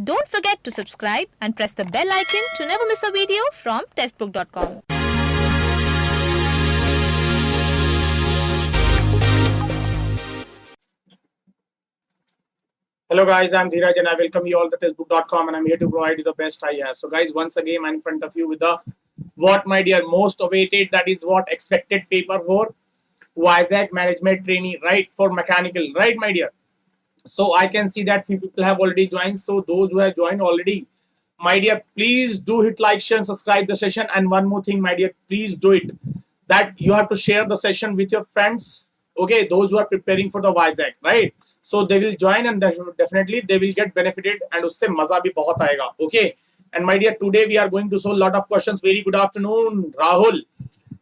Don't forget to subscribe and press the bell icon to never miss a video from testbook.com. Hello guys, I'm Dhiraj and I welcome you all to Testbook.com, and I'm here to provide you the best I have. So guys, once again I'm in front of you with the what my dear most awaited, that is what expected paper for Vizag management trainee, right, for mechanical, right my dear. So I can see that few people have already joined. So those who have joined already, my dear, please do hit like, share and subscribe the session. And one more thing my dear, please do it, that you have to share the session with your friends, okay, those who are preparing for the Vizag, right? So they will join and definitely they will get benefited and usse maza bhi bahut aayega, okay. And my dear, today we are going to solve a lot of questions. Very good afternoon Rahul,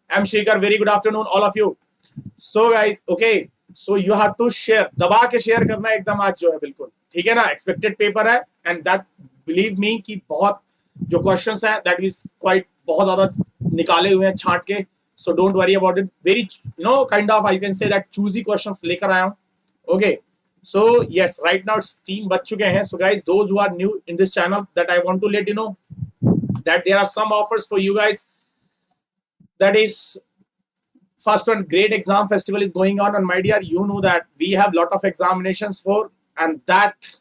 I'm Shikhar, very good afternoon all of you. So guys, okay, so you have to share, दबा के share करना है एकदम आज जो है, बिल्कुल ठीक है ना. एक्सपेक्टेड पेपर है एंड दैट बिलीव मी कि बहुत जो क्वेश्चंस है दैट इज क्वाइट बहुत ज्यादा निकाले हुए हैं छांट के. So don't worry about it, very you know kind of I can say that choosy questions लेकर आया हूं, okay. So yes, right now it's 3 बज चुके हैं. So guys, those who are new in this channel, that I want to let you know that there are some offers for you guys. That is, first one, great exam festival is going on, and my dear, you know that we have lot of examinations for, and that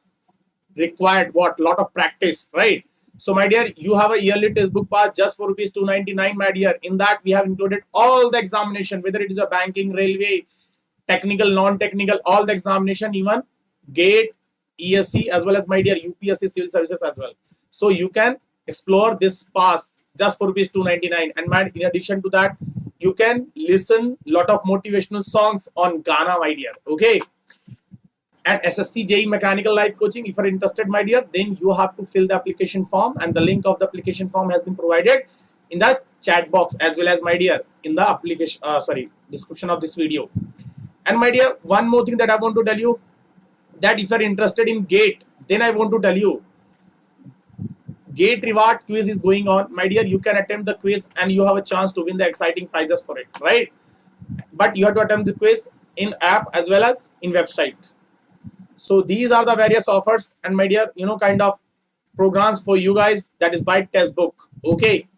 required what, lot of practice, right? So my dear, you have a yearly textbook pass just for rupees 299, my dear. In that we have included all the examination, whether it is a banking, railway, technical, non-technical, all the examination, even GATE, ESC, as well as my dear UPSC civil services as well. So you can explore this pass just for rupees 299. And my, in addition to that, you can listen lot of motivational songs on Ghana, my dear, okay. And SSC JE Mechanical live coaching, if you're interested, my dear, then you have to fill the application form, and the link of the application form has been provided in the chat box as well as, my dear, in the application description of this video. And my dear, one more thing that I want to tell you, that if you're interested in GATE, then I want to tell you, GATE reward quiz is going on, my dear. You can attempt the quiz and you have a chance to win the exciting prizes for it, right? But you have to attempt the quiz in app as well as in website. So these are the various offers, and my dear, you know, kind of programs for you guys, that is by Testbook, okay.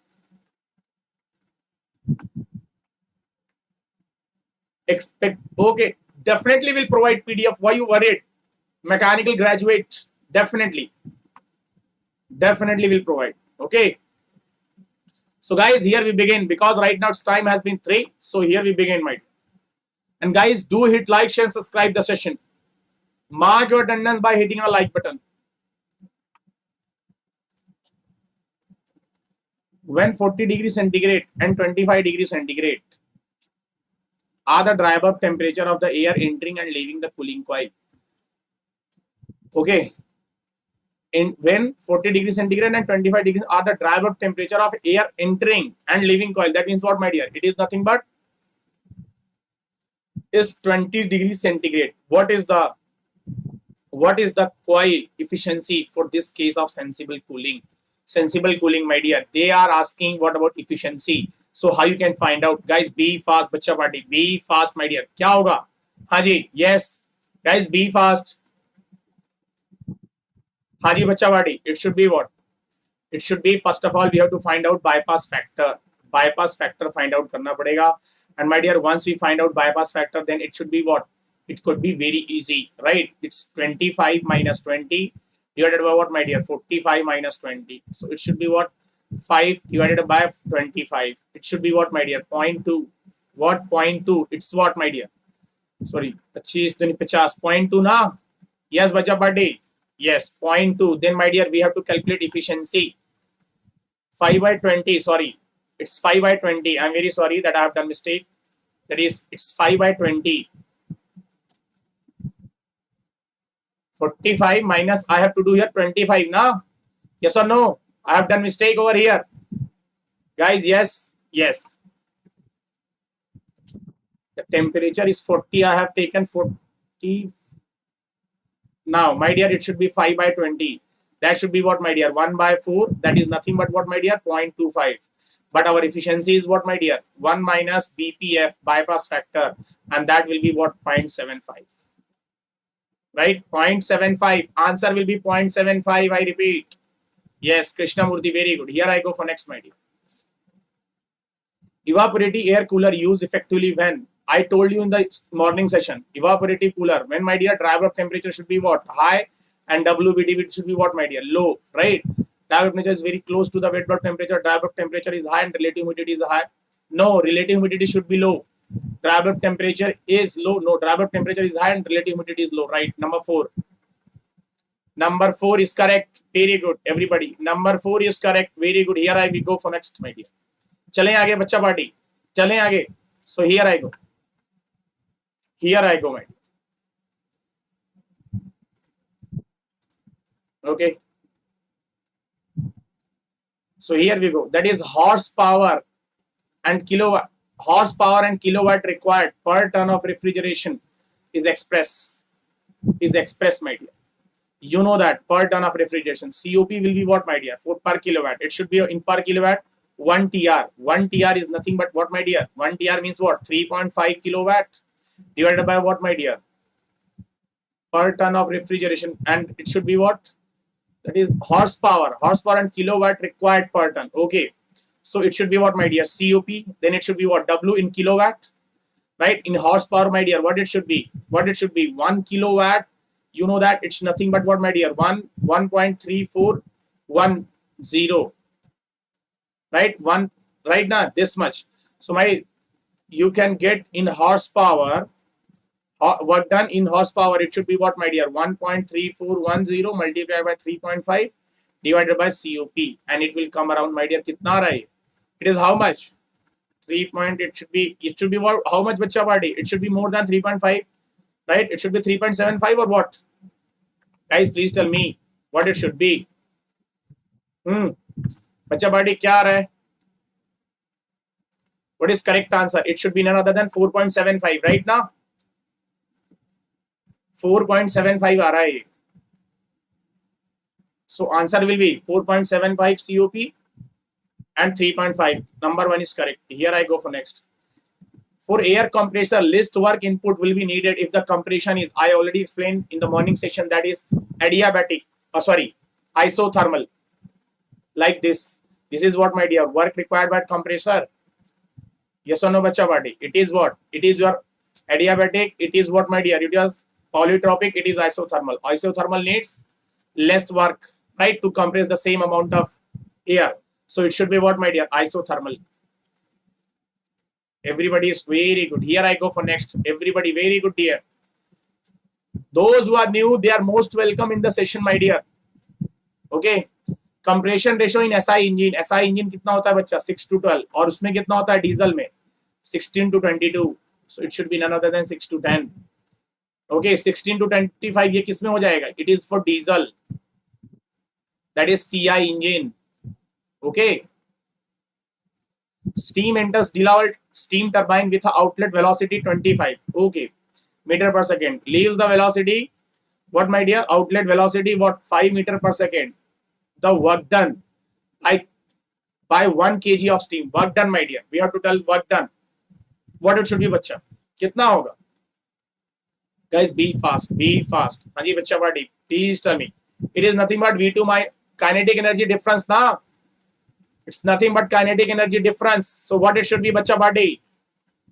Expect, okay, definitely will provide PDF. Why you worried? Mechanical graduate, definitely will provide, okay. So guys, here we begin, because right now its time has been 3. So here we begin, my dear. And guys, do hit like, share, subscribe the session. Mark your attendance by hitting a like button. When 40 degrees centigrade and 25 degrees centigrade are the dry bulb temperature of the air entering and leaving the cooling coil, okay. When 40 degrees centigrade and 25 degrees are the dry bulb temperature of air entering and leaving coil, that means what, my dear? It is nothing but is 20 degrees centigrade. What is the coil efficiency for this case of sensible cooling? Sensible cooling, my dear, they are asking what about efficiency. So how you can find out, guys? Be fast, bachcha party, be fast, my dear. Kya hoga? Haji, yes, guys, be fast. Haji, bachcha party. It should be what? It should be, first of all, we have to find out bypass factor. Bypass factor find out karna padega. And my dear, once we find out bypass factor, then it should be what? It could be very easy, right? It's 25 minus 20 divided by what, my dear? 45 minus 20. So it should be what? 5 divided by 25. It should be what, my dear? 0.2. What? 0.2. It's what, my dear? Sorry, 25 0.2 na? Yes, bacha party. Yes, 0.2. Then, my dear, we have to calculate efficiency. 5 by 20. Sorry, it's 5 by 20. I'm very sorry that I have done mistake. That is, it's 5 by 20. 45 minus, I have to do here 25 na? Yes or no? I have done mistake over here, guys. Yes. The temperature is 40. I have taken 40. Now, my dear, it should be 5 by 20. That should be what, my dear? 1 by 4. That is nothing but what, my dear? 0.25. But our efficiency is what, my dear? 1 minus BPF, bypass factor, and that will be what? 0.75. right? 0.75. Answer will be 0.75. I repeat. Yes, Krishnamurthy, very good. Here I go for next, my dear. Evaporative air cooler used effectively when? I told you in the morning session. Evaporative cooler. When, my dear, drive up temperature should be what? High, and WBT should be what, my dear? Low, right? Drive up temperature is very close to the wet bulb temperature. Drive up temperature is high and relative humidity is high. No, relative humidity should be low. Drive up temperature is low. No, drive up temperature is high and relative humidity is low, right? Number 4. Number 4 is correct. Very good, everybody. Number 4 is correct. Very good. Here I will go for next, my dear. चलें आगे बच्चा party, चलें आगे. So here I go. Here I go, my dear. Okay. So here we go. That is horsepower and kilowatt. Horsepower and kilowatt required per ton of refrigeration is express, my dear. You know that per ton of refrigeration. COP will be what, my dear? For per kilowatt. It should be in per kilowatt. 1 TR. 1 TR is nothing but what, my dear? 1 TR means what? 3.5 kilowatt divided by what, my dear? Per ton of refrigeration. And it should be what? That is horsepower. Horsepower and kilowatt required per ton. Okay. So it should be what, my dear? COP. Then it should be what? W in kilowatt. Right? In horsepower, my dear, what it should be? What it should be? 1 kilowatt. You know that it's nothing but what, my dear? 1.3410. Right? Right now, this much. So you can get in horsepower, work done in horsepower, it should be what, my dear? 1.3410 multiplied by 3.5 divided by COP, and it will come around, my dear, kitna raha? It is how much? 3 point, it should be what, how much, bachcha party? It should be more than 3.5, right? It should be 3.75 or what? Guys, please tell me what it should be. Bachcha party, kya aa raha hai? What is correct answer? It should be none other than 4.75, right now? 4.75 aa raha hai. So answer will be 4.75 COP and 3.5. Number 1 is correct. Here I go for next. For air compressor, list work input will be needed if the compression is, I already explained in the morning session, that is adiabatic, isothermal. Like this. This is what, my dear? Work required by compressor. Yes or no, bachcha party? It is what? It is your adiabatic. It is what, my dear? It is polytropic. It is isothermal. Isothermal needs less work, right, to compress the same amount of air. So it should be what, my dear? Isothermal. Everybody is very good. Here I go for next. Everybody very good, dear. Those who are new, they are most welcome in the session, my dear. Okay. Compression ratio in SI engine. SI engine कितना होता है बच्चा? 6:12. और उसमें कितना होता है diesel में? 16:22. So it should be none other than 6:10. Okay, 16:25 ये किस में हो जाएगा? It is for diesel. That is CI engine. Okay. Steam enters Delaval steam turbine with outlet velocity 25. Okay. Meter per second. Leaves the velocity. What, my dear? Outlet velocity what? 5 meter per second. The work done by 1 kg of steam. Work done, my dear. We have to tell work done. What it should be, बच्चा? कितना होगा? Guys, be fast. Be fast. हाँ जी बच्चा party. Please tell me. It is nothing but V2 my kinetic energy difference ना. It's nothing but kinetic energy difference. So what it should be, बच्चा party?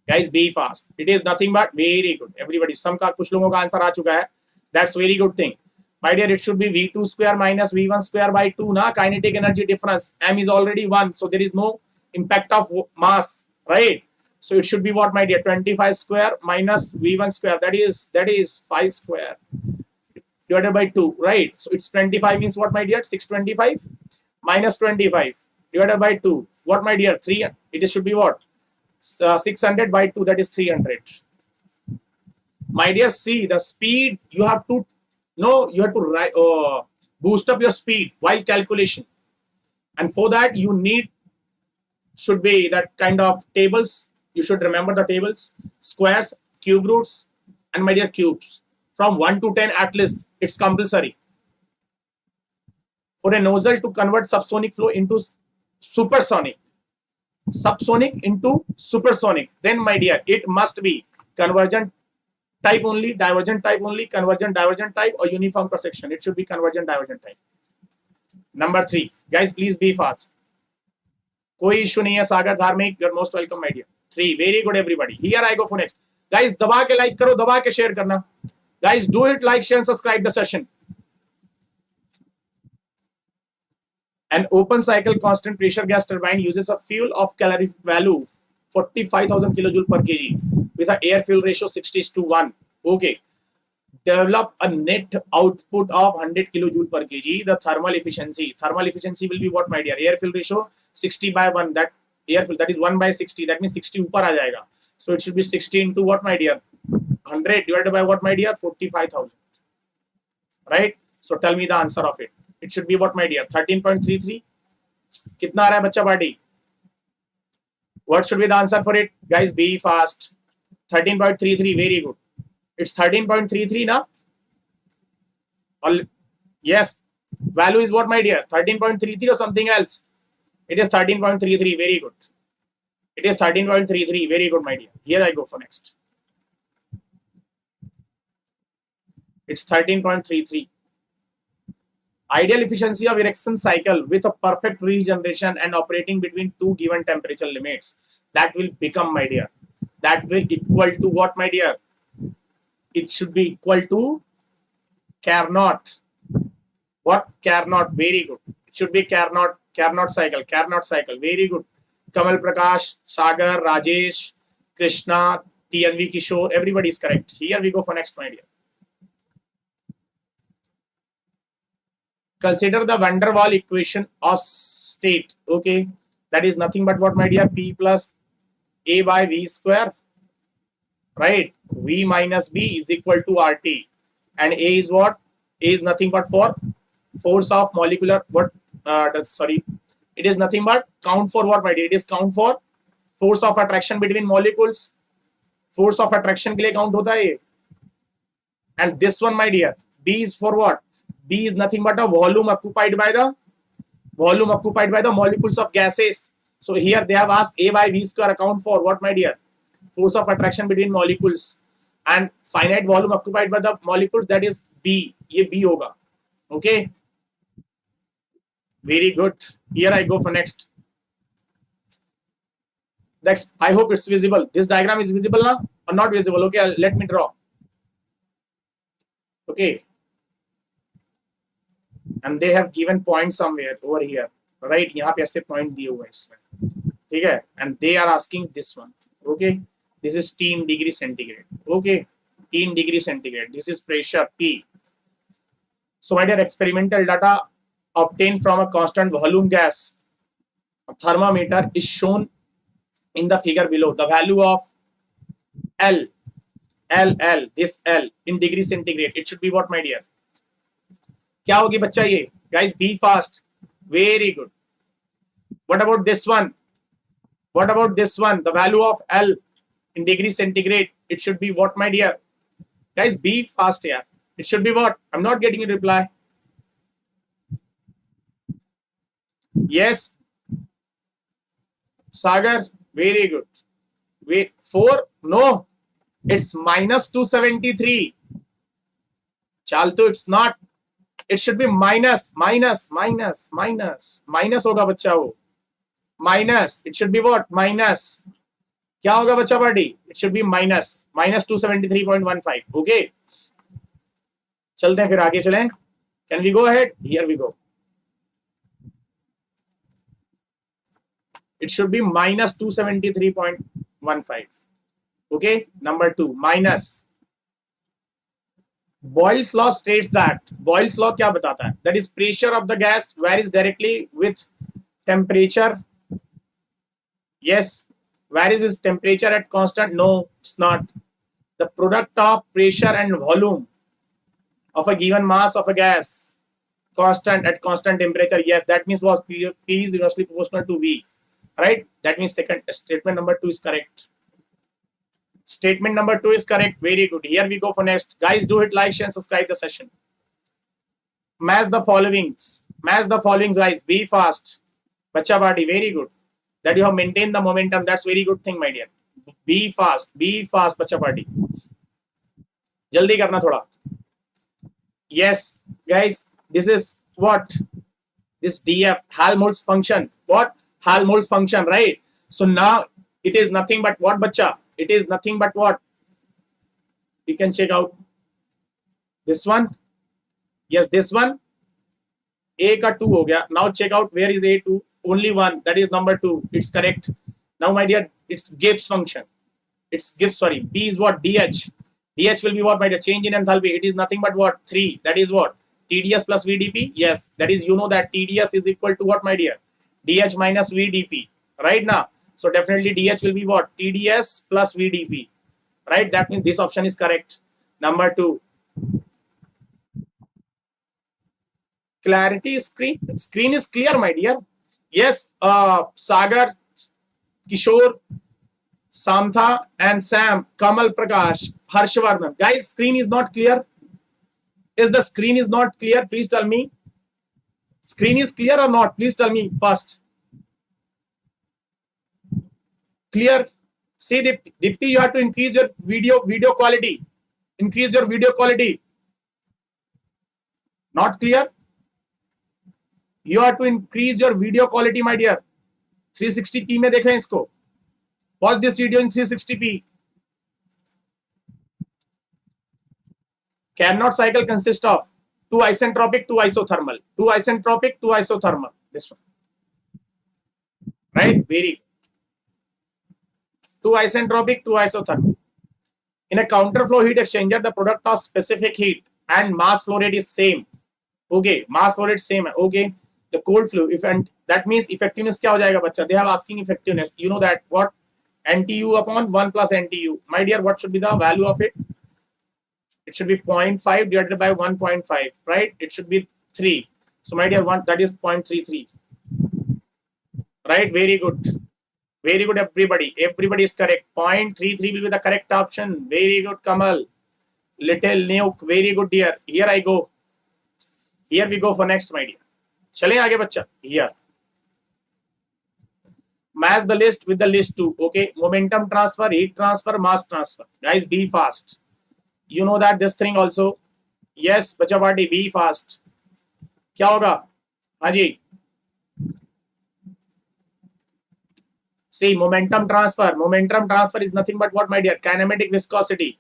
Guys, be fast. It is nothing but very good. Everybody, some का कुछ लोगों का answer आ चुका है. That's very good thing. My dear, it should be V2 square minus V1 square by 2 na, kinetic energy difference. M is already 1, so there is no impact of mass, right? So it should be what, my dear? 25 square minus V1 square. That is 5 square divided by 2, right? So it's 25 means what, my dear? 625 minus 25 divided by 2. What, my dear? 3. It should be what? 600 by 2. That is 300. My dear, see the speed. You have to boost up your speed while calculation, and for that you need should be that kind of tables. You should remember the tables: squares, cube roots, and, my dear, cubes from 1 to 10 at least. It's compulsory for a nozzle to convert subsonic flow into supersonic, subsonic into supersonic. Then, my dear, it must be conversion type only, divergent type only, convergent divergent type, or uniform cross section? It should be convergent divergent type. Number 3, guys, please be fast. कोई issue नहीं है. सागर धार्मिक, you're most welcome my dear. 3, very good everybody. Here I go for next. Guys, दबा के like करो, दबा के share करना. Guys, do it, like, share, subscribe the session. An open cycle constant pressure gas turbine uses a fuel of calorific value 45,000 kilojoule per kg with an air fuel ratio 60:1. Okay. Develop a net output of 100 kilojoule per kg. The thermal efficiency will be what, my dear? Air fuel ratio 60/1. That air fuel, that is 1/60. That means 60 ऊपर आ जाएगा. So it should be 60 into what, my dear? 100 divided by what, my dear? 45,000. Right? So tell me the answer of it. It should be what, my dear? 13.33. कितना आ रहा है बच्चा party? What should be the answer for it? Guys, be fast. 13.33. Very good. It's 13.33 now. Yes. Value is what, my dear? 13.33 or something else? It is 13.33. Very good. It is 13.33. Very good, my dear. Here I go for next. It's 13.33. Ideal efficiency of erection cycle with a perfect regeneration and operating between two given temperature limits. That will become, my dear. That will equal to what, my dear? It should be equal to Carnot. What? Carnot. Very good. It should be Carnot cycle. Carnot cycle. Very good. Kamal Prakash, Sagar, Rajesh, Krishna, TNV Kishore. Everybody is correct. Here we go for next, my dear. Consider the van der Waals equation of state. Okay. That is nothing but what, my dear? P plus A by V square. Right? V minus B is equal to RT. And A is what? A is nothing but for force of molecular, what? It is nothing but count for what, my dear? It is count for force of attraction between molecules. Force of attraction के लिए count होता है ये. And this one, my dear, B is for what? B is nothing but a volume occupied by the molecules of gases. So here they have asked A by V square account for what, my dear? Force of attraction between molecules. And finite volume occupied by the molecules, that is B. ये B होगा. Okay. Very good. Here I go for next. Next, I hope it's visible. This diagram is visible now or not visible? Okay, let me draw. Okay. And they have given point somewhere over here. Right? यहाँ पे ऐसे point दिए हुए हैं इसमें. ठीक है? And they are asking this one. Okay. This is T in degree centigrade. Okay. T in degree centigrade. This is pressure P. So my dear, experimental data obtained from a constant volume gas thermometer is shown in the figure below. The value of L, this L in degree centigrade. It should be what, my dear? क्या होगी बच्चा ये? Guys, be fast. Very good. What about this one? What about this one? The value of L in degree centigrade. It should be what, my dear? Guys, be fast here. It should be what? I'm not getting a reply. Yes. Sagar, very good. Wait, 4? No. It's minus 273. Chalto, it's not. It should be minus. Minus होगा बच्चा वो. Minus. It should be what? Minus. क्या होगा बच्चा party? It should be minus 273.15. Okay. चलते हैं फिर आगे चलें. Can we go ahead? Here we go. It should be minus 273.15. Okay. Number 2. Minus. Boyle's law states that. Boyle's law क्या बताता है? That is pressure of the gas varies directly with temperature. Yes. Varies with temperature at constant? No, it's not. The product of pressure and volume of a given mass of a gas constant at constant temperature. Yes, that means was P is inversely proportional to V. Right? That means second statement number 2 is correct. Statement number 2 is correct. Very good. Here we go for next. Guys, do hit like, share, and subscribe the session. Match the followings. Match the followings, guys. Be fast. Bacha party. Very good. That you have maintained the momentum. That's very good thing, my dear. Be fast. Be fast, bacha party. जल्दी करना थोड़ा. Yes, guys, this is what? This df, Helmholtz function. What? Helmholtz function, right? So now it is nothing but what, bacha? It is nothing but what? You can check out this one. Yes, this one. A का 2 हो गया. Now check out where is A2. Only one. That is number 2. It's correct. Now my dear, it's Gibbs function. It's Gibbs, sorry. B is what? DH. DH will be what, my dear? Change in enthalpy. It is nothing but what? 3. That is what? TDS plus VDP. Yes. That is, you know that TDS is equal to what, my dear? DH minus VDP. Right now. So definitely DH will be what? TDS plus VDP. Right? That means this option is correct. Number 2. Clarity screen is clear, my dear. Yes, Sagar, Kishore, Samtha and Sam, Kamal Prakash, Harshvardhan. Guys, screen is not clear. Is the screen is not clear? Please tell me. Screen is clear or not? Please tell me first. Clear. See, Dipti, you have to increase your video quality. Increase your video quality. Not clear? You have to increase your video quality, my dear. 360p में देखें इसको. Watch this video in 360p. Carnot cycle consists of 2 isentropic, 2 isothermal. 2 isentropic, 2 isothermal. This one. Right? Very. 2 isentropic, 2 isothermal. In a counterflow heat exchanger, the product of specific heat and mass flow rate is same. Okay. Mass flow rate same. Okay. The cold flow, if and that means effectiveness क्या हो जाएगा बच्चा? They have asking effectiveness. You know that what? NTU upon 1 plus NTU. My dear, what should be the value of it? It should be 0.5 divided by 1.5, right? It should be 3. So my dear, one that is 0.33. Right? Very good. Very good, everybody. Everybody is correct. 0.33 will be the correct option. Very good, Kamal. Little nuke. Very good, dear. Here I go. Here we go for next, my dear. चलें आगे बच्चा. Here. Match the list with the list 2. Okay. Momentum transfer, heat transfer, mass transfer. Guys, be fast. You know that this thing also. Yes, बच्चा party, be fast. क्या होगा? हाँ जी. See, momentum transfer. Momentum transfer is nothing but what, my dear? Kinematic viscosity.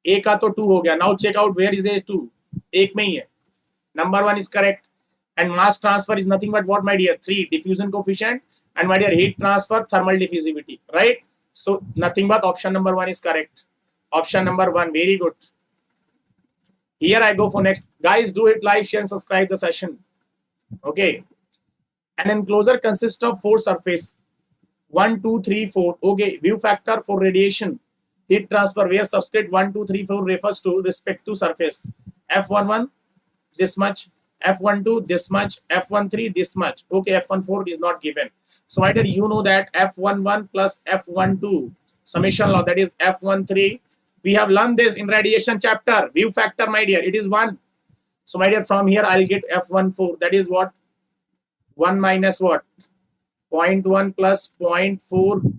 A का तो 2 हो गया. Now check out where is A2. एक में ही है. Number 1 is correct. And mass transfer is nothing but what, my dear? 3. Diffusion coefficient. And my dear, heat transfer, thermal diffusivity. Right? So nothing but option number 1 is correct. Option number 1. Very good. Here I go for next. Guys, do it, like, share and subscribe the session. Okay. An enclosure consists of 4 surface. 1, 2, 3, 4. Okay. View factor for radiation. Heat transfer where substrate 1, 2, 3, 4 refers to respect to surface. F11 this much. F12 this much, F13 this much. Okay, F14 is not given. So my dear, you know that F11 plus F12 summation law, that is F13. We have learned this in radiation chapter. View factor, my dear, it is 1. So my dear, from here I'll get F14. That is what? 1 minus what? 0.1 plus 0.4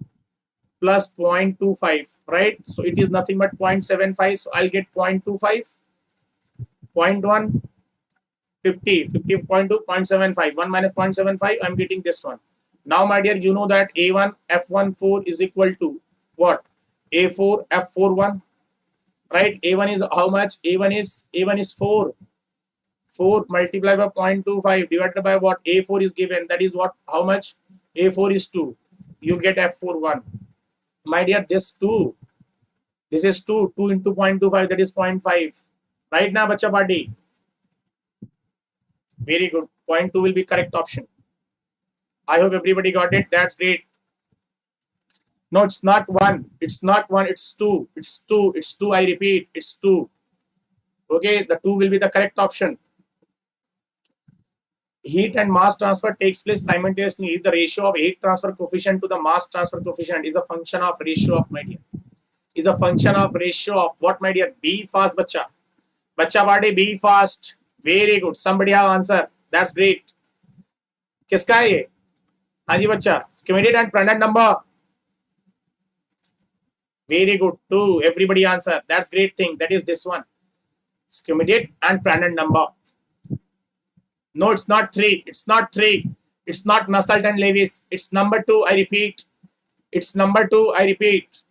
plus 0.25, right? So it is nothing but 0.75. So I'll get 0.25, 0.1. 50, 50.2, 0.75, 1 minus 0.75, I'm getting this one. Now, my dear, you know that A1, F14 is equal to what? A4, F41, right? A1 is how much? A1 is 4. 4 multiplied by 0.25 divided by what? A4 is given. That is what? How much? A4 is 2. You get F41. My dear, this 2. This is 2. 2 into 0.25, that is 0.5. Right now, bacha party. Very good. 0.2 will be correct option. I hope everybody got it. That's great. No, it's not 1. It's not 1. It's 2. It's 2. It's 2. I repeat. It's 2. Okay. The 2 will be the correct option. Heat and mass transfer takes place simultaneously. The ratio of heat transfer coefficient to the mass transfer coefficient is a function of ratio of, my dear. Is a function of ratio of what, my dear? Be fast, bacha. Bacha party, be fast. Very good. Somebody have answer. That's great. किसका है ये? हाँ जी बच्चा. Schematic and Prandtl number. Very good. 2. Everybody answer. That's great thing. That is this one. Immediate and Prandtl number. No, it's not 3. It's not 3. It's not Nusselt and Lewis. It's number 2. I repeat. It's number 2. I repeat.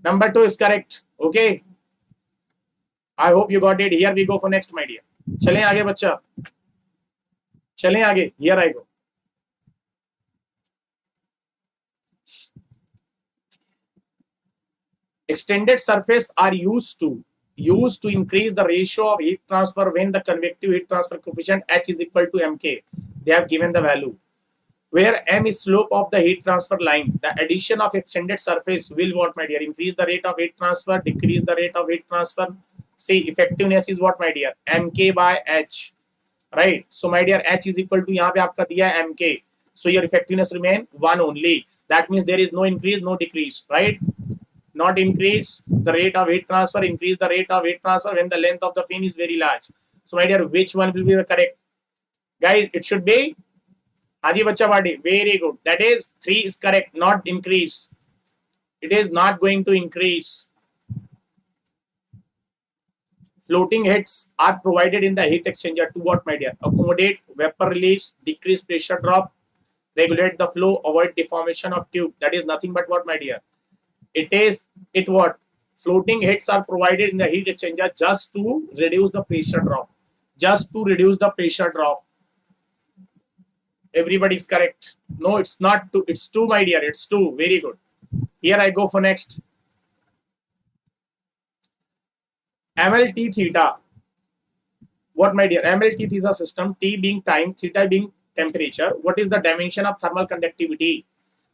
Number 2 is correct. Okay. I hope you got it. Here we go for next, my dear. चलें आगे बच्चा. चलें आगे. Here I go. Extended surface are used to increase the ratio of heat transfer when the convective heat transfer coefficient H is equal to mk. They have given the value. Where m is slope of the heat transfer line, the addition of extended surface will what, my dear? Increase the rate of heat transfer, decrease the rate of heat transfer. See, effectiveness is what, my dear? mk by h. Right? So, my dear, h is equal to यहाँ पे आपका दिया है mk. So, your effectiveness remain 1 only. That means there is no increase, no decrease. Right? Not increase the rate of heat transfer, increase the rate of heat transfer when the length of the fin is very large. So, my dear, which one will be the correct? Guys, it should be Haji Bacha Badi. Very good. That is 3 is correct, not increase. It is not going to increase. Floating heads are provided in the heat exchanger to what, my dear? Accommodate vapor release, decrease pressure drop, regulate the flow, avoid deformation of tube. That is nothing but what, my dear? It what? Floating heads are provided in the heat exchanger just to reduce the pressure drop. Just to reduce the pressure drop. Everybody is correct. No, it's not 2. It's 2, my dear. It's 2. Very good. Here I go for next. MLT theta. What, my dear? MLT is a system. T being time, theta being temperature. What is the dimension of thermal conductivity?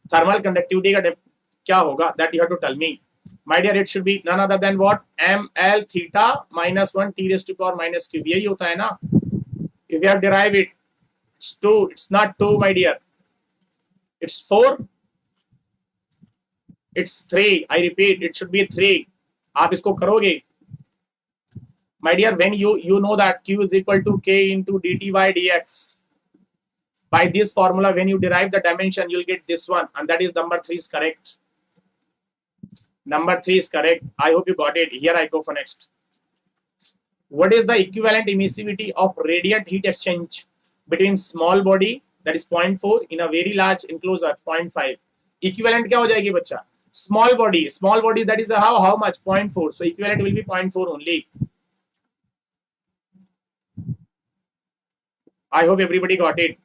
Thermal conductivity का क्या होगा? That you have to tell me. My dear, it should be none other than what? ML theta minus 1 T raised to power minus Q. यही होता है ना? If you have derived it, it's 2. It's not 2, my dear. It's 4. It's 3. I repeat, it should be 3. आप इसको करोगे. My dear, when you know that Q is equal to K into dt by dx. By this formula, when you derive the dimension, you'll get this one. And that is number 3 is correct. Number 3 is correct. I hope you got it. Here I go for next. What is the equivalent emissivity of radiant heat exchange between small body, that is 0.4, in a very large enclosure, 0.5? Equivalent क्या हो जाएगी बच्चा? Small body, that is how much? 0.4. So equivalent will be 0.4 only. I hope everybody got it.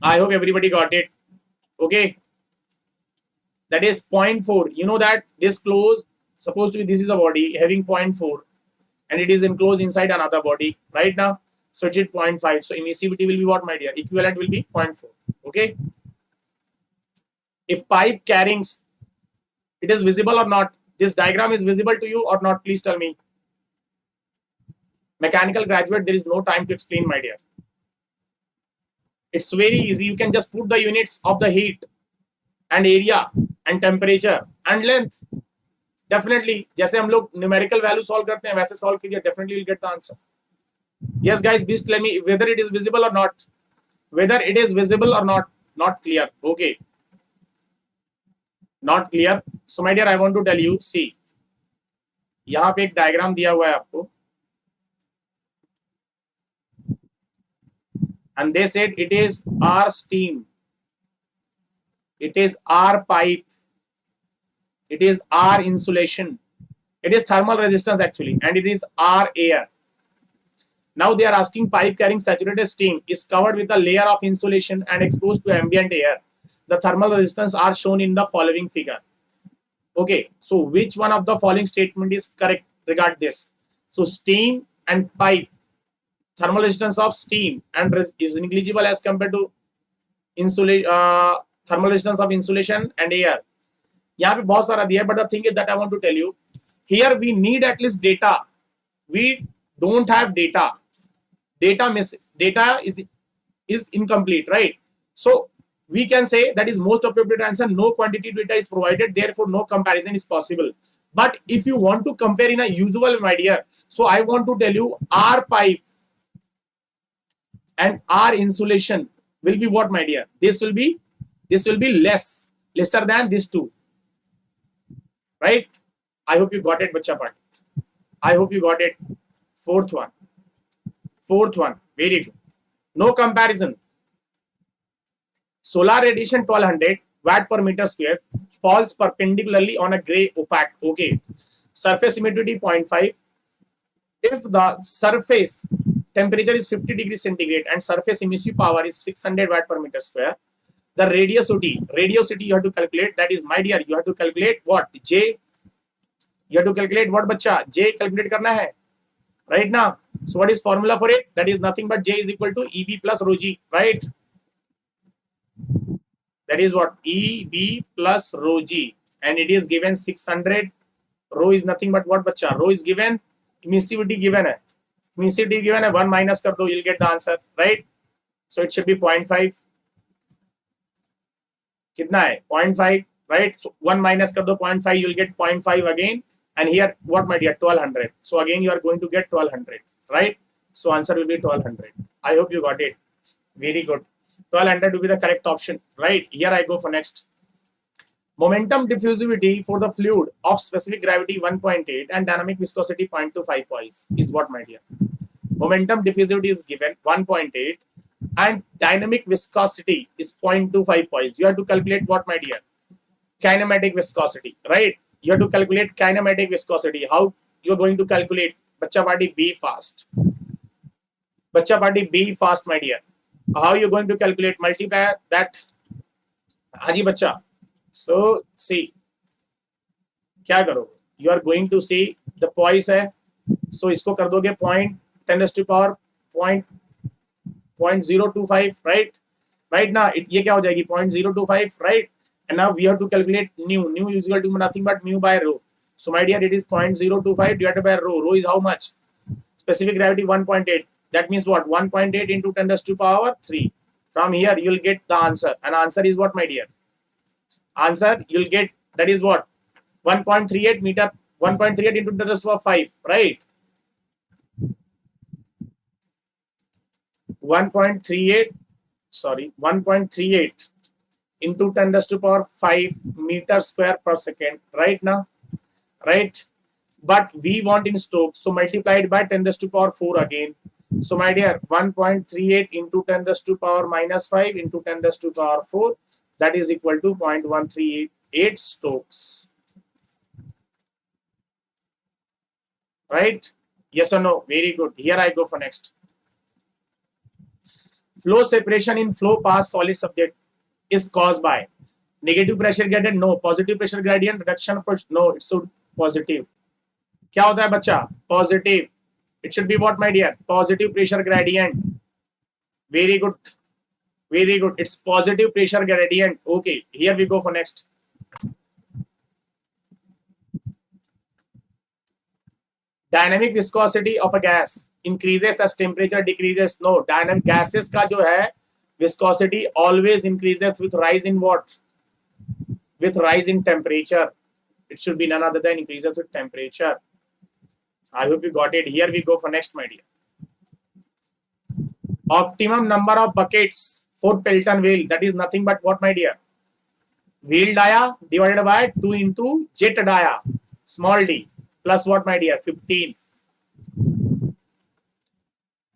I hope everybody got it. Okay. That is 0.4. You know that this close, supposed to be, this is a body having 0.4 and it is enclosed inside another body right now. So it is 0.5. So emissivity will be what, my dear? Equivalent will be 0.4. Okay. If pipe carrying, it is visible or not? This diagram is visible to you or not? Please tell me. Mechanical graduate, there is no time to explain, my dear. It's very easy. You can just put the units of the heat and area and temperature and length. Definitely, जैसे हम लोग numerical value solve करते हैं वैसे solve कीजिए. Definitely you'll get the answer. Yes, guys, please tell me whether it is visible or not. Whether it is visible or not. Not clear. Okay. Not clear. So, my dear, I want to tell you. See, यहाँ पे एक diagram दिया हुआ है आपको. And they said it is R steam, it is R pipe, it is R insulation, it is thermal resistance actually, and it is R air. Now they are asking pipe carrying saturated steam is covered with a layer of insulation and exposed to ambient air. The thermal resistance are shown in the following figure. Okay, so which one of the following statement is correct regard this? So steam and pipe, thermal resistance of steam and is negligible as compared to thermal resistance of insulation and air. यहाँ पे बहुत सारा दिया है, but the thing is that I want to tell you, here we need at least data. We don't have data. Data is incomplete, right? So we can say that is most appropriate answer. No quantity data is provided, therefore no comparison is possible. But if you want to compare in a usual, my dear, so I want to tell you R pipe and R insulation will be what, my dear? This will be lesser than this two, right? I hope you got it, bacha part. I hope you got it. Fourth one, very good. No comparison. Solar radiation 1200 watt per meter square falls perpendicularly on a gray opaque. Okay. Surface humidity 0.5. If the surface temperature is 50 degrees centigrade and surface emissive power is 600 watt per meter square, the radiosity you have to calculate. That is, my dear, you have to calculate what? J. You have to calculate what, bacha? J calculate karna hai. Right now. So what is formula for it? That is nothing but J is equal to EB plus rho G. Right? That is what? EB plus rho G. And it is given 600. Rho is nothing but what, bacha? Rho is given. Emissivity given hai. Emissivity given hai. 1 minus kar do, you'll get the answer. Right? So it should be 0.5. कितना है 0.5, right? So 1 minus कर दो 0.5, you'll get 0.5 again, and here what, my dear? 1200. So again you are going to get 1200, right? So answer will be 1200. I hope you got it. Very good. 1200 will be the correct option, right? Here I go for next. Momentum diffusivity for the fluid of specific gravity 1.8 and dynamic viscosity 0.25 poise is what, my dear? Momentum diffusivity is given 1.8 and dynamic viscosity is 0.25 poise. You have to calculate what, my dear? Kinematic viscosity, right? You have to calculate kinematic viscosity. How you are going to calculate? Bacha party, be fast. Bacha party, be fast, my dear. How you are going to calculate? Multiply that. Haji bacha. So see, क्या करोगे? You are going to see the poise है. So इसको कर दोगे 0.10⁻0.025, right? Right now ये क्या हो जाएगी? 0.025, right? And now we have to calculate nu. Nu is equal to nothing but mu by rho. So my dear, it is 0.025 divided by rho. Rho is how much? Specific gravity 1.8. That means what? 1.8 into 10⁻3. From here you will get the answer. And answer is what, my dear? Answer you'll get, that is what? 1.38 meter. 1.38 into 10⁵, right? 1.38 into 10⁵ meter square per second, right now, right? But we want in Stokes, so multiplied by 10⁴ again. So my dear, 1.38 into 10⁻⁻5 into 10⁴, that is equal to 0.138 Stokes, right? Yes or no? Very good. Here I go for next. Flow separation in flow pass solid subject is caused by negative pressure gradient, no. Positive pressure gradient, reduction of pressure, no. It's so positive. क्या होता है बच्चा? Positive. It should be what, my dear? Positive pressure gradient. Very good. Very good. It's positive pressure gradient. Okay. Here we go for next. Dynamic viscosity of a gas increases as temperature decreases. No, dynamic gases का जो है viscosity always increases with rise in what? With rise in temperature. It should be none other than increases with temperature. I hope you got it. Here we go for next, my dear. Optimum number of buckets for Pelton wheel. That is nothing but what, my dear? Wheel dia divided by 2 into jet dia, small d, plus what, my dear? 15.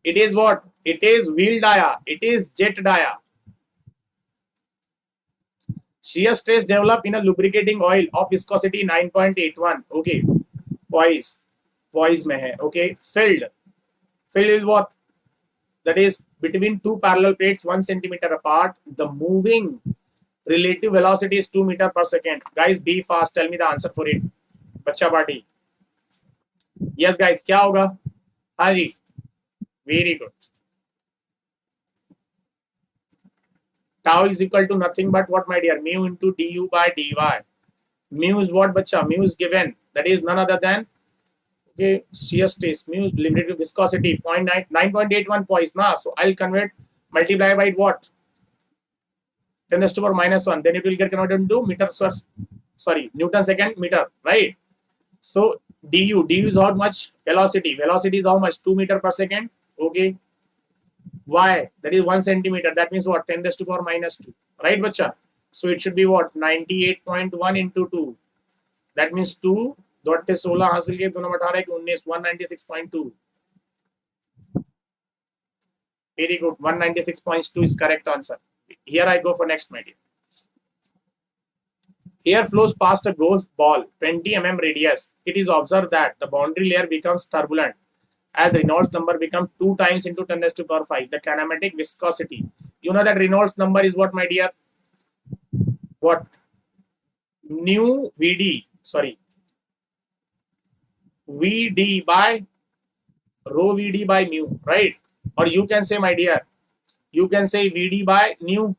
It is what? It is wheel dia. It is jet dia. Shear stress developed in a lubricating oil of viscosity 9.81. Okay. Poise mein hai. Okay. Filled is what? That is between two parallel plates 1 centimeter apart. The moving relative velocity is 2 meter per second. Guys, be fast. Tell me the answer for it. Bacha party. Yes, guys. क्या होगा? हाँ जी. Very good. Tau is equal to nothing but what, my dear? Mu into du by dy. Mu is what, bacha? Mu is given. That is none other than, okay, shear stress. Mu limited to viscosity 9.81 poise. Na? So I'll convert, multiply by what? 10⁻⁻1. Then it will get converted into meter, sorry, Newton second meter, right? So du is how much? Velocity. Velocity is how much? 2 meter per second. Okay. Y, that is 1 centimeter. That means what? 10⁻⁻2. Right, bacha? So it should be what? 98.1 into 2. That means 2. 2 8 16 हासिल किए, 2 9 18 की 19, 196.2. Very good. 196.2 is correct answer. Here I go for next, my dear. Air flows past a golf ball 20 mm radius. It is observed that the boundary layer becomes turbulent as Reynolds number becomes 2 times into 10 raised to power 5. The kinematic viscosity. You know that Reynolds number is what, my dear? What? Nu Vd. Sorry. Vd by rho Vd by mu, right? Or you can say, my dear, you can say Vd by nu,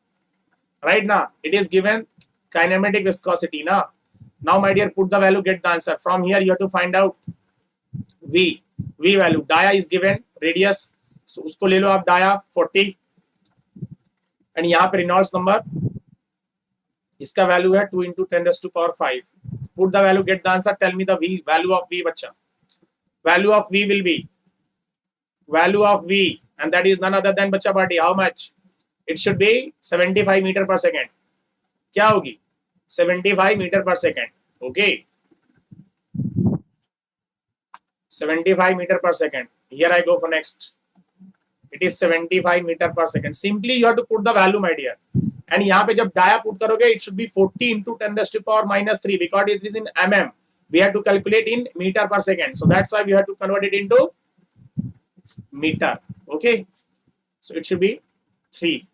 right? Now it is given kinematic viscosity. Now, my dear, put the value, get the answer. From here, you have to find out V value. Dia is given, radius, so उसको ले लो आप dia 40, and यहाँ पे Reynolds number, इसका value है 2 into 10 raised to power 5. Put the value, get the answer. Tell me the V value of V, बच्चा. Value of V will be value of V, and that is none other than बच्चा party. How much? It should be 75 meter per second. क्या होगी? 75 meter per second. Okay. 75 meter per second. Here I go for next. It is 75 meter per second. Simply you have to put the value, my dear. And यहाँ पे जब dia put करोगे, it should be 40 into 10 raised to power minus 3 because it is in mm. We have to calculate in meter per second. So that's why we have to convert it into meter. Okay. So it should be 3.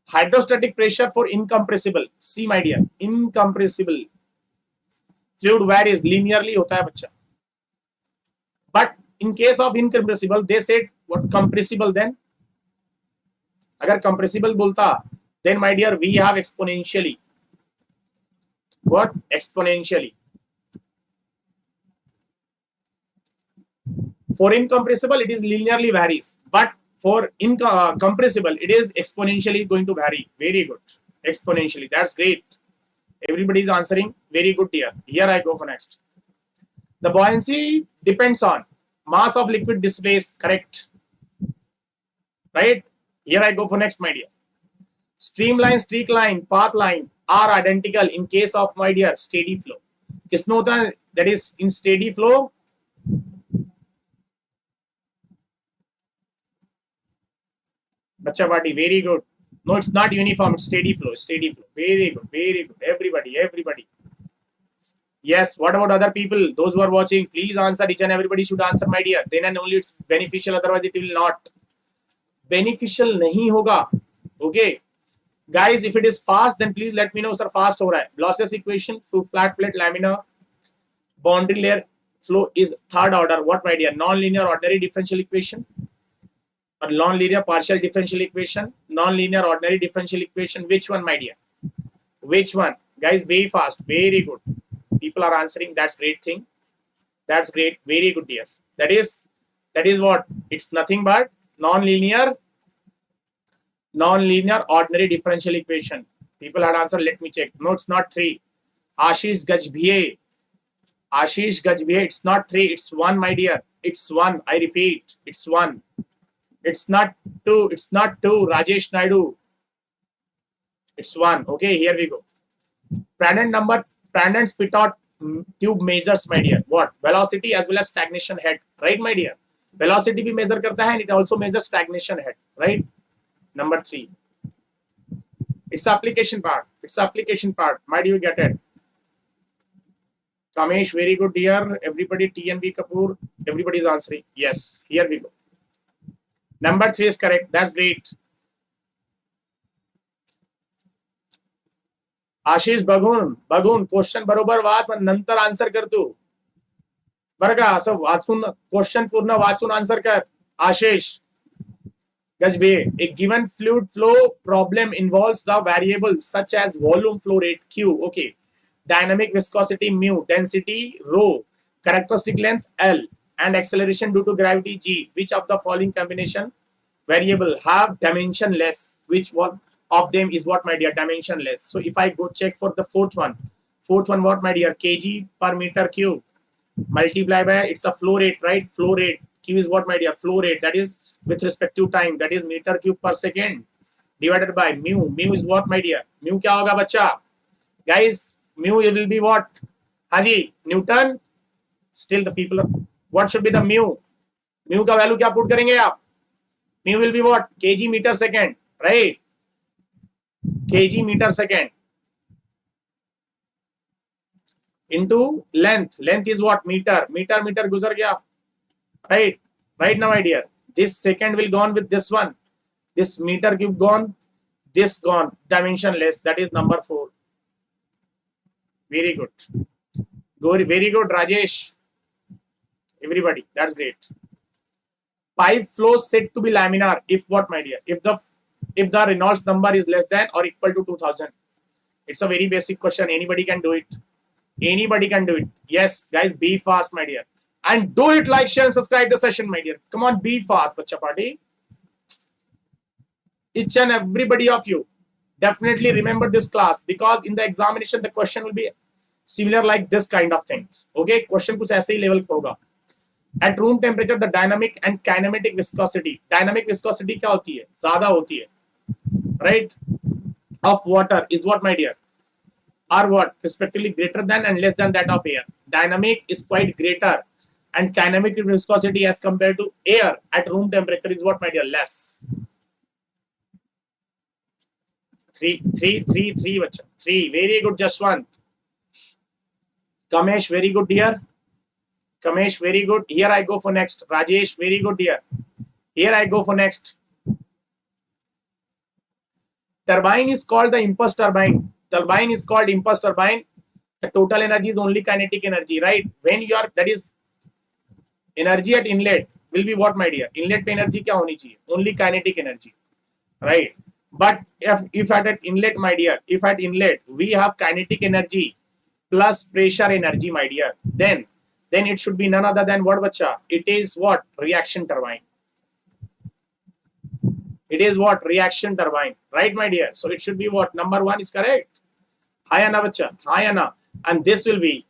Hydrostatic pressure for incompressible. See, my dear, incompressible fluid varies linearly होता है बच्चा. But in case of incompressible, they said what compressible then? अगर compressible बोलता, then my dear, we have exponentially. What? Exponentially. For incompressible, it is linearly varies. But for compressible, it is exponentially going to vary. Very good. Exponentially. That's great. Everybody is answering. Very good, dear. Here I go for next. The buoyancy depends on mass of liquid displaced. Correct. Right? Here I go for next, my dear. Streamline, streak line, path line are identical in case of, my dear, steady flow. किसमें होता है? That is in steady flow. Bacha party, very good. No, it's not uniform, it's steady flow, steady flow. Very good, very good. Everybody. Yes, what about other people? Those who are watching, please answer. Each and everybody should answer, my dear. Then and only it's beneficial, otherwise it will not. Beneficial nahi hoga. Okay. Guys, if it is fast, then please let me know, sir, fast ho raha hai. Lossless equation through flat plate lamina. Boundary layer flow is third order. What, my dear? Non-linear ordinary differential equation. Or non-linear partial differential equation, non-linear ordinary differential equation. Which one, my dear? Which one? Guys, very fast. Very good. People are answering. That's great thing. That's great. Very good, dear. That is what? It's nothing but non-linear ordinary differential equation. People had answered. Let me check. No, it's not 3. Ashish Gajbhiye. It's not 3. It's 1, my dear. It's 1. I repeat. It's 1. It's not 2. It's not 2. Rajesh Naidu. It's 1. Okay, here we go. Prandtl number. Prandtl pitot tube measures, my dear. What? Velocity as well as stagnation head. Right, my dear? Velocity भी measure करता है and it also measures stagnation head. Right? Number 3. It's application part. Might you get it? Kamesh, very good, dear. Everybody, TNB Kapoor. Everybody is answering. Yes. Here we go. Number 3 is correct. That's great. Ashish बघून question बरोबर watch आणि नंतर answer कर तू बरं का असं वाचून क्वेश्चन पूर्ण वाचून आन्सर कर आशिष गजबे a given fluid flow problem involves the variables such as volume flow rate q okay dynamic viscosity mu density rho characteristic length l and acceleration due to gravity g which of the following combination variable have dimensionless which one of them is what, my dear? Dimensionless. So if I go check for the fourth one what, my dear? Kg per meter cube multiply by it's a flow rate, right? Flow rate. Q is what, my dear? Flow rate. That is with respect to time. That is meter cube per second divided by mu. Mu is what, my dear? Mu क्या होगा बच्चा? Guys, mu will be what? हाँ जी, Newton. Still the people are, what should be the mu? Mu का value क्या put करेंगे आप? Mu will be what? kg meter second, right? kg meter second into length. Length is what? Meter. Meter गुजर गया, right? Right now, my dear. This second will gone with this one. This meter cube gone. This gone. Dimensionless. That is number 4. Very good. Very good, Rajesh. Everybody, that's great. Pipe flows said to be laminar if what, my dear? If the Reynolds number is less than or equal to 2000. It's a very basic question. Anybody can do it. Anybody can do it. Yes, guys, be fast, my dear. And do it, like, share, and subscribe the session, my dear. Come on, be fast, bacha party. Each and everybody of you, definitely remember this class, because in the examination, the question will be similar like this kind of things. Okay, question कुछ ऐसे ही level का होगा. At room temperature, the dynamic and kinematic viscosity. Dynamic viscosity क्या होती है? ज़्यादा होती है, right? Of water is what, my dear? Are what? Respectively greater than and less than that of air. Dynamic is quite greater, and kinematic viscosity as compared to air at room temperature is what, my dear? Less. 3, bacha. 3. Very good, Jaswant. Kamesh, very good, dear. Kamesh, very good. Here I go for next. Rajesh, very good, dear. Here I go for next. Turbine is called the impulse turbine. Turbine is called impulse turbine. The total energy is only kinetic energy, right? When you are, that is, energy at inlet will be what, my dear? Inlet पे energy क्या होनी चाहिए? Only kinetic energy, right? But if at inlet, my dear, if at inlet we have kinetic energy plus pressure energy, my dear, then it should be none other than what, bacha? It is what? Reaction turbine. It is what? Reaction turbine, right, my dear? So it should be what? Number 1 is correct. Hi, Anna, bacha. Hi, Anna. And this will be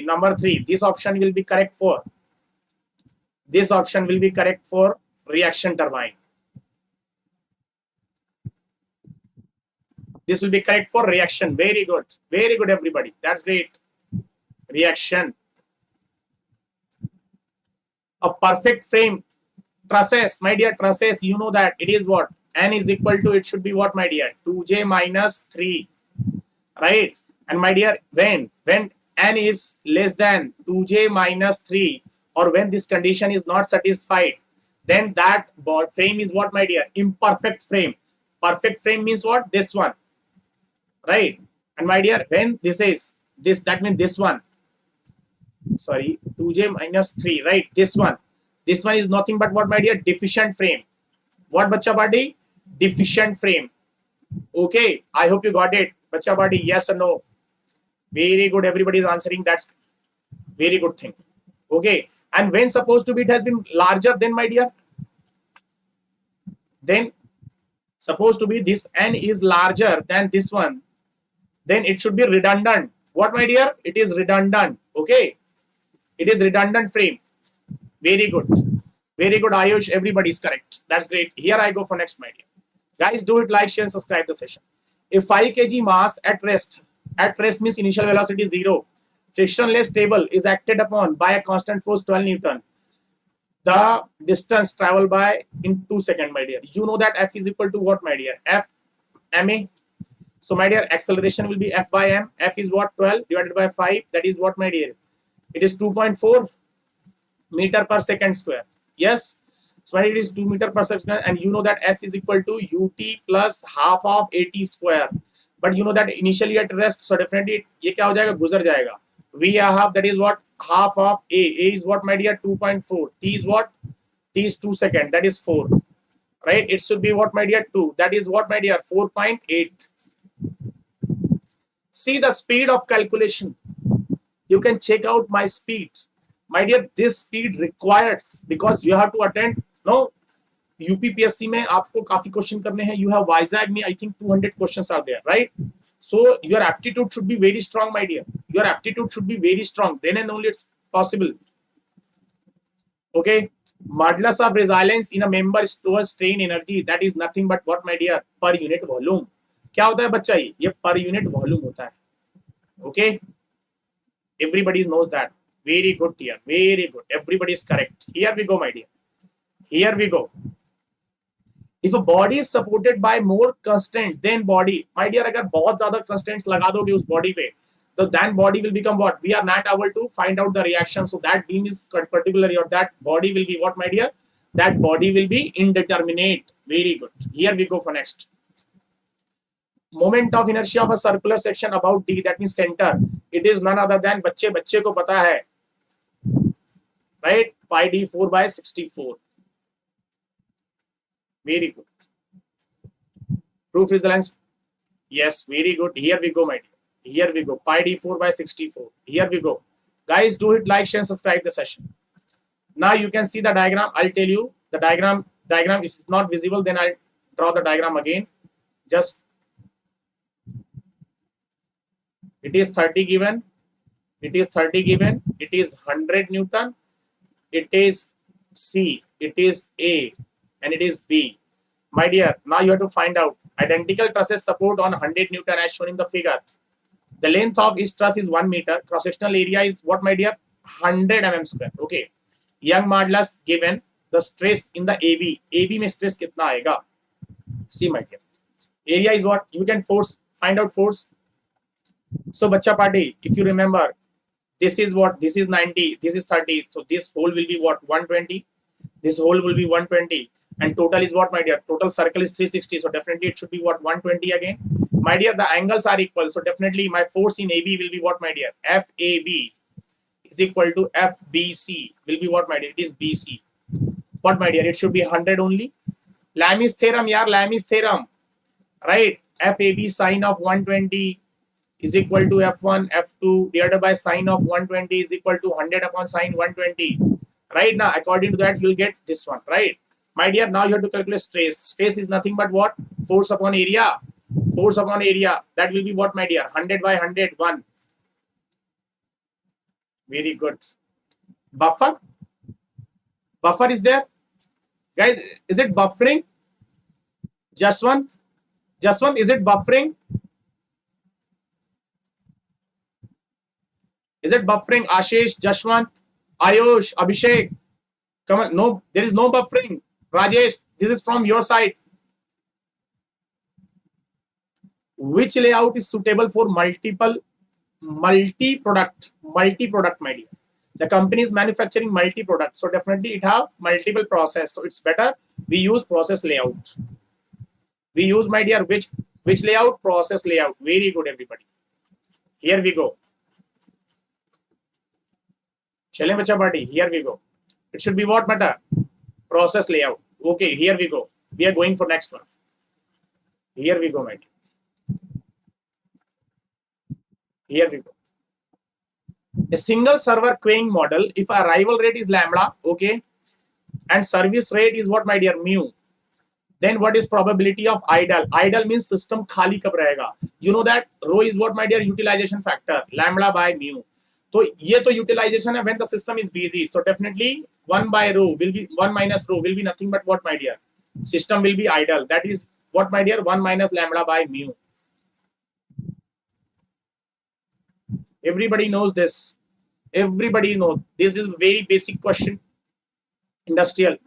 number 3. This option will be correct for. This option will be correct for reaction turbine. This will be correct for reaction. Very good. Very good, everybody. That's great. Reaction. A perfect frame. Trusses, my dear, trusses, you know that it is what? N is equal to, it should be what, my dear? 2j minus 3. Right? And my dear, when N is less than 2j minus 3, or when this condition is not satisfied, then that frame is what, my dear? Imperfect frame. Perfect frame means what? This one. Right? And my dear, when this is this, that means this one. Sorry, 2j minus 3, right? This one is nothing but what, my dear? Deficient frame. What, bacha party? Deficient frame. Okay, I hope you got it. Bacha party, yes or no? Very good, everybody is answering. That's very good thing. Okay, and when supposed to be it has been larger than, my dear? Then supposed to be this N is larger than this one, then it should be redundant. What, my dear? It is redundant. Okay, it is redundant frame. Very good. Very good, Ayush. Everybody is correct. That's great. Here I go for next, my dear. Guys, do it, like, share, and subscribe the session. If 5 kg mass at rest means initial velocity is 0, frictionless table is acted upon by a constant force 12 Newton. The distance traveled by in 2 seconds, my dear. You know that F is equal to what, my dear? F ma. So, my dear, acceleration will be F by m. F is what? 12 divided by 5. That is what, my dear? It is 2.4 meter per second square. Yes. So, it is 2 meter per second, and you know that S is equal to ut plus half of at square. But you know that initially at rest, so definitely ये क्या हो जाएगा? गुजर जाएगा. We have, that is what? Half of A. A is what, my dear? 2.4. T is what? T is 2 seconds. That is 4. Right? It should be what, my dear? 2. That is what, my dear? 4.8. See the speed of calculation. You can check out my speed. My dear, this speed requires, because you have to attend, no, UPPSC में आपको काफी question करने हैं. You have Vizag में, I think 200 questions are there, right? So your aptitude should be very strong, my dear. Your aptitude should be very strong. Then and only it's possible. Okay. Modulus of resilience in a member stores strain energy. That is nothing but what, my dear? Per unit volume. क्या होता है बच्चा? ये per unit volume होता है. Okay. Everybody knows that. Very good here. Very good. Everybody is correct. Here we go, my dear. Here we go. If a body is supported by more constraint than body, my dear, अगर बहुत ज़्यादा constraints लगा दोगे उस body पे, so then body will become what? We are not able to find out the reaction. So that beam is particularly, or that body will be what, my dear? That body will be indeterminate. Very good. Here we go for next. Moment of inertia of a circular section about D, that means center. It is none other than, बच्चे को पता है, right? Pi D 4/64. Very good. Proof is the length. Yes, very good. Here we go, my dear. Here we go. Pi D 4/64. Here we go. Guys, do hit like, share, and subscribe the session. Now you can see the diagram. I'll tell you the diagram. If it's not visible, then I'll draw the diagram again. Just it is 30 given. It is 30 given. It is 100 Newton. It is C. It is A. And it is B. My dear, now you have to find out identical trusses support on 100 Newton as shown in the figure. The length of each truss is 1 meter. Cross-sectional area is what, my dear? 100 mm square. Okay. Young modulus given. The stress in the AB. AB में stress कितना आएगा? See, my dear. Area is what? You can find out force. So, bacha party, if you remember, this is what? This is 90. This is 30. So, this hole will be what? 120. This hole will be 120. And total is what, my dear? Total circle is 360. So definitely it should be what? 120 again. My dear, the angles are equal. So definitely my force in AB will be what, my dear? FAB is equal to FBC. Will be what, my dear? It is BC. What, my dear? It should be 100 only. Lami's theorem, yaar. Lami's theorem. Right? FAB sine of 120 is equal to F1, F2 divided by sine of 120 is equal to 100 upon sine 120. Right now, according to that, you will get this one. Right? My dear, now you have to calculate stress. Stress is nothing but what? Force upon area. Force upon area. That will be what, my dear? 100 by 100, 1. Very good. Buffer? Buffer is there? Guys, is it buffering? Jaswant? Jaswant, is it buffering? Is it buffering? Ashish, Jaswant, Ayush, Abhishek? Come on. No, there is no buffering. Rajesh, this is from your side. Which layout is suitable for multi-product, my dear? The company is manufacturing multi-product. So definitely it have multiple process. So it's better we use process layout. We use, my dear, which layout? Process layout. Very good, everybody. Here we go. Chale bacha party. Here we go. It should be what matter? Process layout. Okay, here we go. We are going for next one. Here we go, my dear. Here we go. A single server queuing model, if arrival rate is lambda, okay, and service rate is what, my dear? Mu. Then what is probability of idle? Idle means system khali kab rahega. You know that rho is what, my dear? Utilization factor. Lambda by mu. So ये तो utilization है when the system is busy. So definitely 1 by rho will be 1 minus rho will be nothing but what, my dear? System will be idle. That is what, my dear? 1 minus lambda by mu. Everybody knows this. Everybody knows. This is a very basic question. Industrial.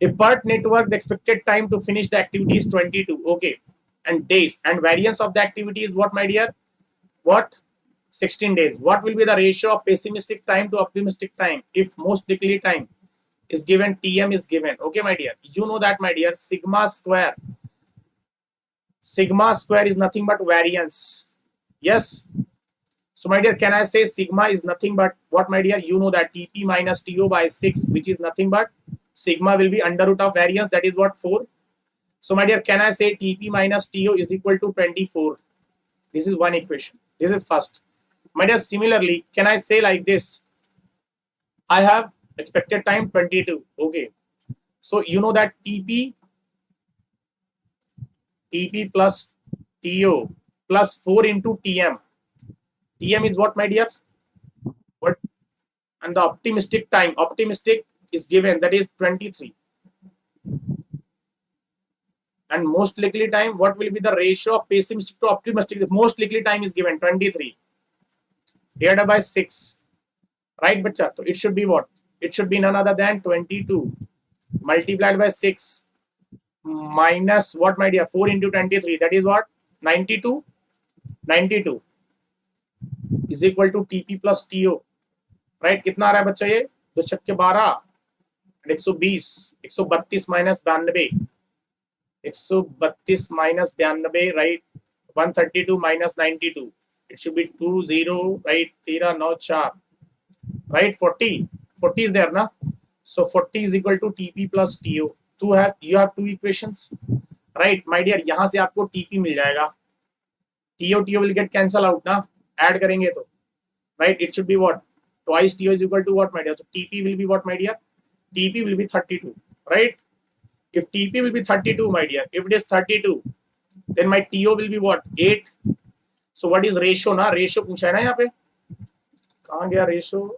A PERT network, the expected time to finish the activity is 22. Okay. And days. And variance of the activity is what, my dear? What? 16 days. What will be the ratio of pessimistic time to optimistic time? If most likely time is given, TM is given. Okay, my dear. You know that, my dear. Sigma square. Sigma square is nothing but variance. Yes. So, my dear, can I say sigma is nothing but what, my dear? You know that TP minus TO by 6, which is nothing but sigma will be under root of variance. That is what? 4. So, my dear, can I say TP minus TO is equal to 24? This is one equation. This is first. My dear, similarly, can I say like this? I have expected time 22. Okay. So, you know that TP plus TO plus 4 into TM. TM is what, my dear? What? And the optimistic time. Optimistic is given. That is 23. And most likely time, what will be the ratio of pessimistic to optimistic? The most likely time is given 23. divided by 6. Right, bacha? So it should be what? It should be none other than 22 multiplied by 6 minus what, my dear? 4 into 23. That is what? 92. 92 is equal to TP plus TO. Right? कितना आ रहा है बच्चा ये? 2 छक्के 12 120 132 minus 92 132 minus 92. Right? 132 minus 92. It should be 20. Right? 13 9 4. Right? 40 is there na? So 40 is equal to TP plus TO. You have two equations. Right, my dear? यहाँ से आपको TP मिल जाएगा. TO will get cancel out ना? Add करेंगे तो. Right? It should be what? Twice TO is equal to what, my dear? So TP will be what, my dear? TP will be 32. Right? If TP will be 32, my dear, if it is 32, then my TO will be what? 8. So what is ratio ना? Ratio पूछा है ना यहाँ पे? कहाँ गया ratio?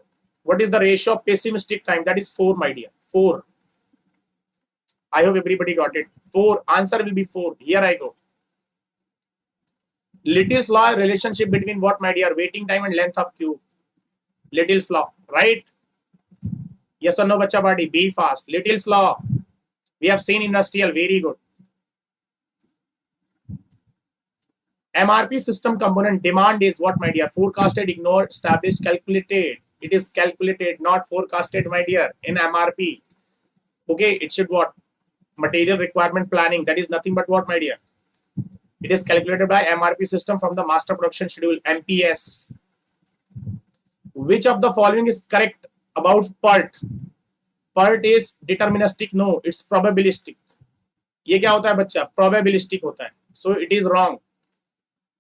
What is the ratio of pessimistic time? That is 4, my dear. 4. I hope everybody got it. 4. Answer will be 4. Here I go. Little's law, relationship between what, my dear? Waiting time and length of queue. Little's law, right? Yes or no, bacha body? Be fast. Little's law. We have seen industrial. Very good. MRP system component demand is what, my dear? Forecasted, ignored, established, calculated. It is calculated, not forecasted, my dear, in MRP. Okay, it should what? Material requirement planning. That is nothing but what, my dear? It is calculated by MRP system from the master production schedule, MPS. Which of the following is correct about PERT? PERT is deterministic. No, it's probabilistic. ये क्या होता है बच्चा? Probabilistic होता है. So it is wrong.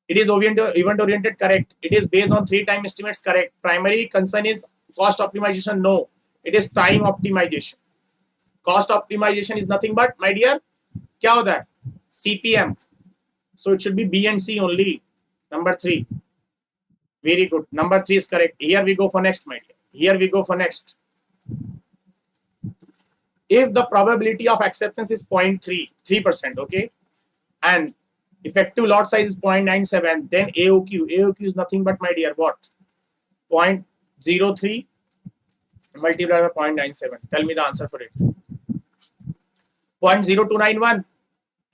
It is event oriented. Correct. It is based on 3 time estimates. Correct. Primary concern is cost optimization. No, it is time optimization. Cost optimization is nothing but, my dear, क्या होता है? CPM. So it should be B and C only. Number 3. Very good. Number 3 is correct. Here we go for next, my dear. Here we go for next. If the probability of acceptance is 0.3%, okay, and effective lot size is 0.97, then AOQ is nothing but, my dear, what? 0.03 multiplied by 0.97. Tell me the answer for it. 0.0291.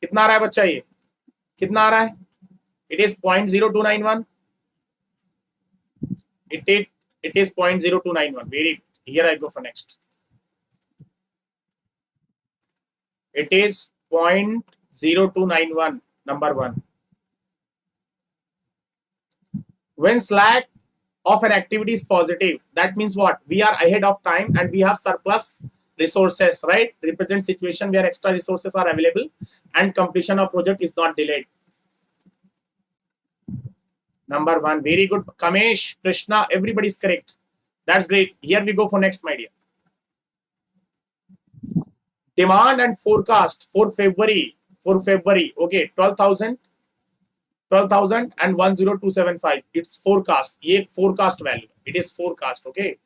कितना आ रहा है बच्चा ये? कितना आ रहा है? It is 0.0291. It is 0.0291. Very good. Here I go for next. It is 0.0291. Number 1. When slack of an activity is positive, that means what? We are ahead of time and we have surplus resources, right? Represent situation where extra resources are available and completion of project is not delayed. Number 1. Very good. Kamesh, Krishna, everybody is correct. That's great. Here we go for next, my dear. Demand and forecast for February. Okay, 12,000 and 10275. It's forecast. Ye forecast value. It is forecast. Okay.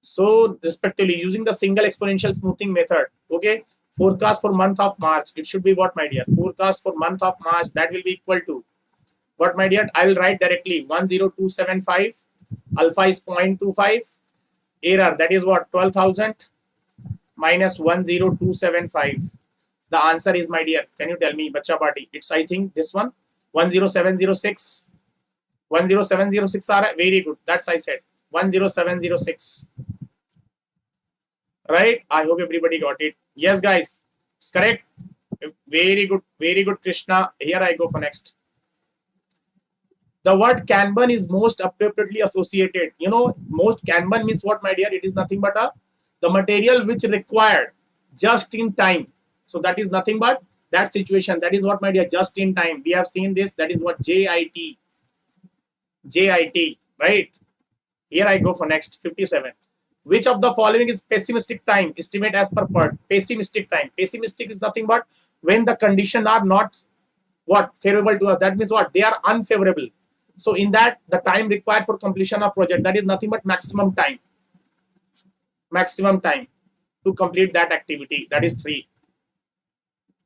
So respectively, using the single exponential smoothing method. Okay. Forecast for month of March. It should be what, my dear? Forecast for month of March. That will be equal to what, my dear? I will write directly 10275. Alpha is 0.25. Error. That is what? 12,000 minus 10275. The answer is, my dear, can you tell me, bacha party? It's, I think, this one. 10706. 10706 are very good. That's I said. 10706. Right? I hope everybody got it. Yes, guys. It's correct. Very good. Very good, Krishna. Here I go for next. The word Kanban is most appropriately associated. You know, most Kanban means what, my dear? It is nothing but the material which required just in time. So that is nothing but that situation. That is what, my dear? Just in time. We have seen this. That is what JIT. JIT. Right? Here I go for next. 57. Which of the following is pessimistic time? Estimate as per PERT. Pessimistic time. Pessimistic is nothing but when the conditions are not what? Favorable to us. That means what? They are unfavorable. So in that, the time required for completion of project, that is nothing but maximum time. Maximum time to complete that activity. That is 3.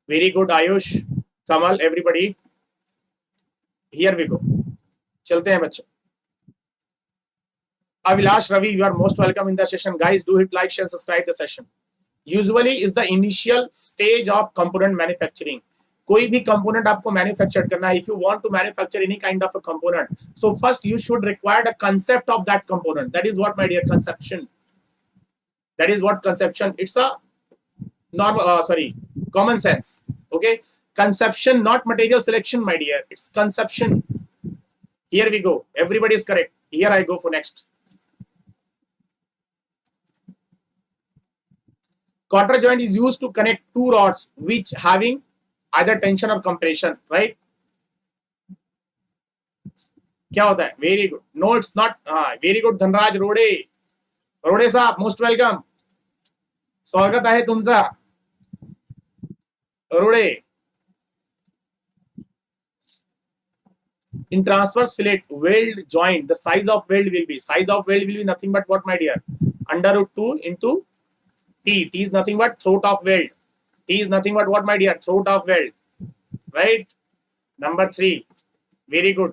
Very good, Ayush, Kamal, everybody. Here we go. चलते हैं बच्चों. Avilash Ravi, you are most welcome in the session. Guys, do hit like, share, subscribe the session. Usually is the initial stage of component manufacturing. कोई भी component आपको manufacture करना है. If you want to manufacture any kind of a component, so first you should require the concept of that component. That is what, my dear, conception. That is what conception. It's a common sense. Okay, conception, not material selection, my dear. It's conception. Here we go. Everybody is correct. Here I go for next. Quarter joint is used to connect two rods which having either tension or compression, right? क्या होता है? Very good. No, it's not. Very good. Dhanraj रोडे साहब, most welcome. स्वागत आहे तुमचा. रोडे. In transverse fillet weld joint, the size of weld will be nothing but what, my dear? Under root 2 into T. T is nothing but throat of weld. T is nothing but what, my dear? Throat of weld. Right? Number 3. Very good.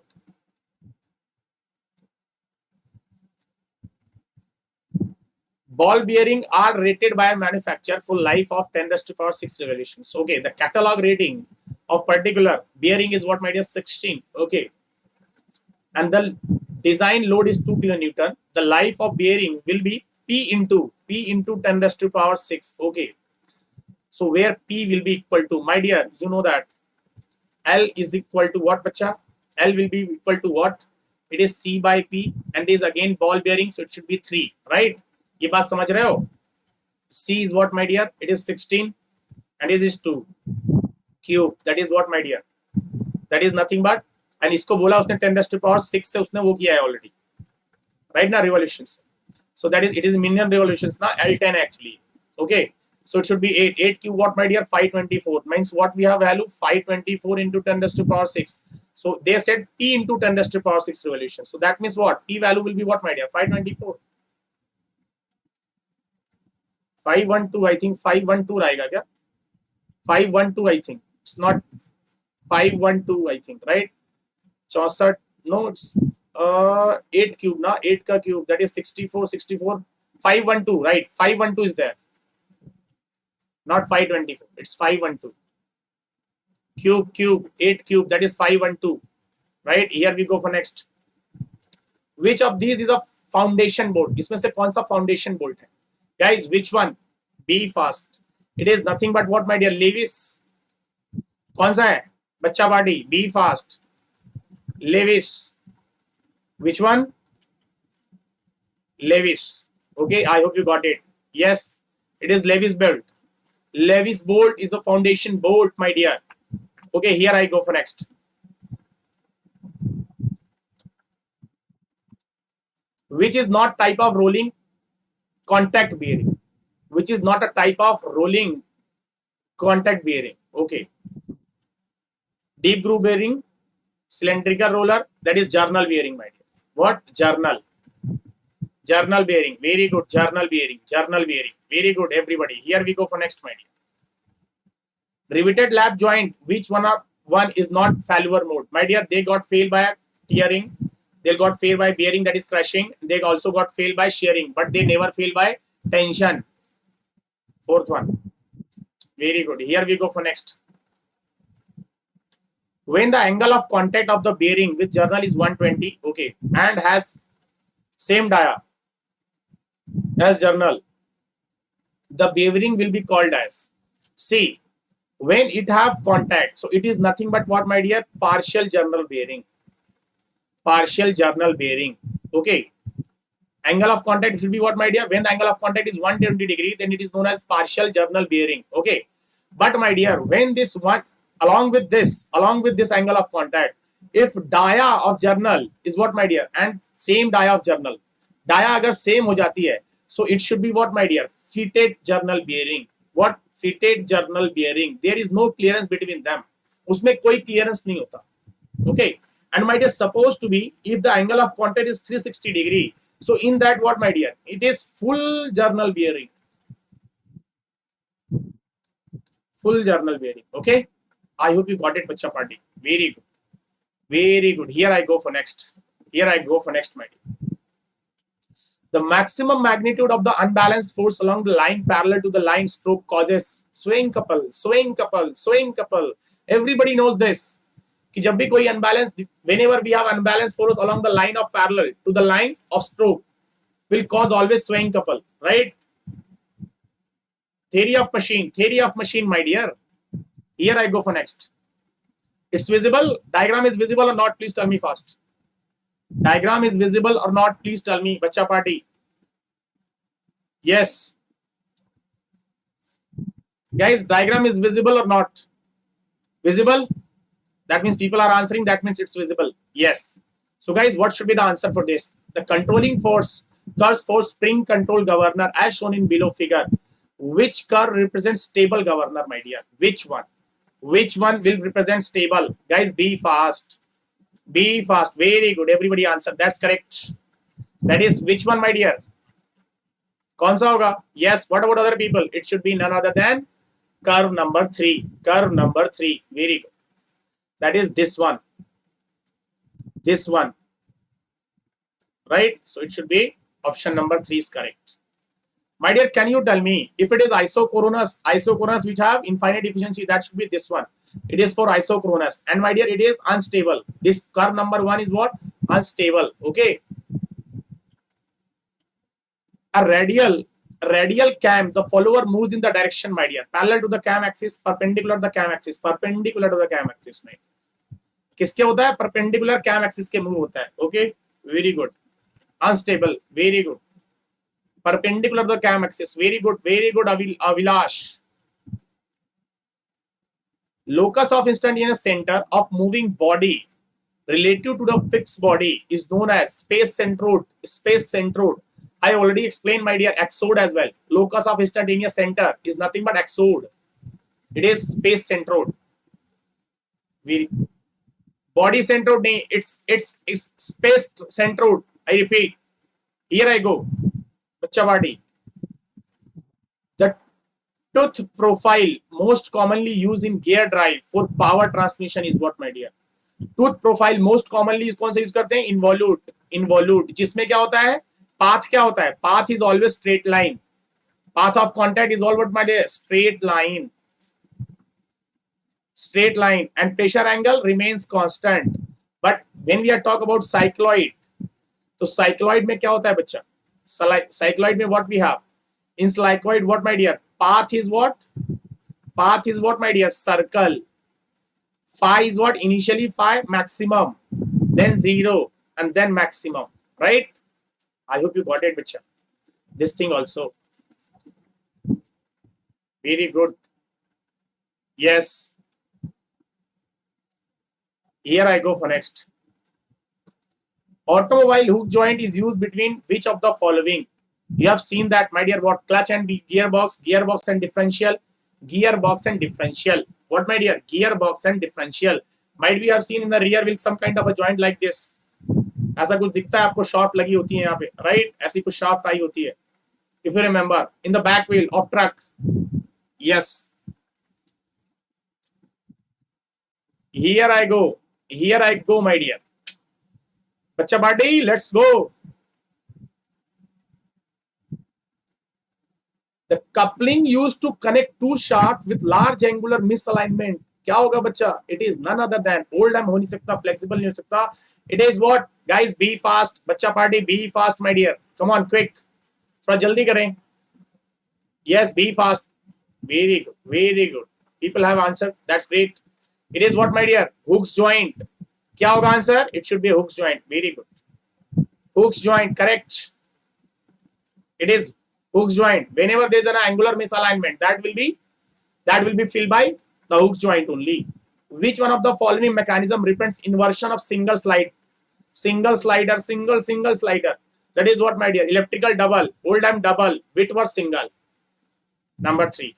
Ball bearing are rated by a manufacturer full life of 10 raised to power 6 revolutions. Okay, the catalog rating of particular bearing is what, my dear? 16. Okay. And the design load is 2 kilonewton. The life of bearing will be P into 10 raised to power 6. Okay. So where P will be equal to, my dear, you know that L is equal to what, bacha? L will be equal to what? It is C by P and is again ball bearing, so it should be 3, right? ये बात समझ रहे हो? C is what, my dear? It is 16 and it is 2 cube. That is what, my dear? That is nothing but, and इसको बोला उसने 10 raised to power 6 से उसने वो किया है already, right? ना revolutions. So that is, it is million revolutions now, L10 actually. Okay, so it should be 8 cube what, my dear? 524. Means what we have value? 524 into 10 raised to power 6. So they said P into 10 raised to power 6 revolutions. So that means what? P value will be what, my dear? 524. 512, I think 512 आएगा क्या? 512, I think. It's not 512, I think, right? 64, no, it's 8 cube, na? 8 ka cube, that is 64, 512, right? 512 is there. Not 524, it's 512. Cube, 8 cube, that is 512. Right? Here we go for next. Which of these is a foundation bolt? इसमें से कौन सा foundation bolt है? Guys, which one? Be fast. It is nothing but what, my dear? Lewis. कौन सा है? बच्चा party. Be fast. Lewis. Which one? Lewis. Okay, I hope you got it. Yes, it is Lewis bolt. Lewis bolt is a foundation bolt, my dear. Okay, here I go for next. Which is not type of rolling? Contact bearing. Which is not a type of rolling? Contact bearing. Okay. Deep groove bearing, cylindrical roller, that is journal bearing, my dear. What? Journal bearing. Very good. Journal bearing. Very good, everybody. Here we go for next, my dear. Riveted lap joint, which one is not failure mode? My dear, they got failed by tearing. They got failed by bearing, that is crushing. They also got failed by shearing, but they never failed by tension. Fourth one. Very good. Here we go for next. When the angle of contact of the bearing with journal is 120, okay, and has same dia as journal, the bearing will be called as, see, when it have contact, so it is nothing but what, my dear? Partial journal bearing. Okay. Angle of contact should be what, my dear? When the angle of contact is 120 degree, then it is known as partial journal bearing. Okay. But my dear, when this one, along with this angle of contact, if dia of journal is what, my dear, and same dia of journal, dia agar same ho jati hai, so it should be what, my dear? Fitted journal bearing. What? Fitted journal bearing. There is no clearance between them. Usme koi clearance nahi hota. Okay. And my dear, supposed to be, if the angle of contact is 360 degree, so in that, what, my dear? It is full journal bearing. Full journal bearing. Okay. I hope you got it, bacha party. Very good. Very good. Here I go for next. Here I go for next, my dear. The maximum magnitude of the unbalanced force along the line parallel to the line stroke causes swaying couple, swaying couple, swaying couple. Everybody knows this. कि जब भी कोई unbalanced, whenever we have unbalanced force along the line of parallel to the line of stroke, will cause always swaying couple, right? Theory of machine, my dear. Here I go for next. It's visible. Diagram is visible or not? Please tell me fast. Diagram is visible or not? Please tell me. Bacha party. Yes. Guys, diagram is visible or not? Visible? That means people are answering. That means it's visible. Yes. So guys, what should be the answer for this? The controlling force curves for spring control governor as shown in below figure. Which curve represents stable governor, my dear? Which one? Which one will represent stable? Guys, be fast. Be fast. Very good. Everybody answer. That's correct. That is which one, my dear? कौन सा होगा? Yes. What about other people? It should be none other than curve number 3. Curve number 3. Very good. That is this one. This one. Right? So it should be option number 3 is correct. My dear, can you tell me if it is isochronous which have infinite efficiency, that should be this one. It is for isochronous. And my dear, it is unstable. This curve number 1 is what? Unstable. Okay. A radial cam, the follower moves in the direction, my dear, parallel to the cam axis, perpendicular to the cam axis, perpendicular to the cam axis. में किसके होता है? Perpendicular cam axis के move होता है. Okay, very good. Unstable, very good. Perpendicular to the cam axis, very good, Avilash. Locus of instantaneous center of moving body relative to the fixed body is known as space centroid. Space centroid. I already explained, my dear, axode as well. Locus of instantaneous center is nothing but axode. It is space centroid. Body centroid, it's space centroid. I repeat. Here I go. Bachcha. The tooth profile most commonly used in gear drive for power transmission is what, my dear? Tooth profile most commonly is कौन सा use करते हैं? Involute. जिसमें क्या होता है? Path क्या होता है? Path is always straight line. Path of contact is all what, my dear? Straight line. Straight line. And pressure angle remains constant. But when we are talk about cycloid, तो cycloid में क्या होता है बच्चा? Cycloid में what we have? In cycloid, what, my dear? Path is what? Path is what, my dear? Circle. Phi is what? Initially phi, maximum, then 0, and then maximum. Right? I hope you got it, bacha. This thing also. Very good. Yes. Here I go for next. Automobile hook joint is used between which of the following? You have seen that, my dear, what? Clutch and gearbox and differential. Gearbox and differential. What, my dear? Gearbox and differential. Might we have seen in the rear wheel some kind of a joint like this. ऐसा कुछ दिखता है आपको, shaft लगी होती है यहाँ पे, राइट? ऐसी कुछ शाफ्ट आई होती है. If you remember, in the back wheel of truck. Yes. Here I go, my dear. Bachcha body, let's go. The coupling used to connect two shafts with large angular misalignment. क्या होगा बच्चा? It is none other than old arm हो नहीं सकता, flexible नहीं हो सकता. It is what? Guys, be fast. Bachcha party, be fast, my dear. Come on, quick. थोड़ा जल्दी करें. Yes, be fast. Very good, very good. People have answered. That's great. It is what, my dear? Hooks joint. क्या होगा answer? It should be hooks joint. Very good. Hooks joint, correct. It is hooks joint. Whenever there is an angular misalignment, that will be filled by the hooks joint only. Which one of the following mechanism represents inversion of single slider? Single slider. That is what, my dear? Electrical double, old arm double, Whitworth single. Number 3.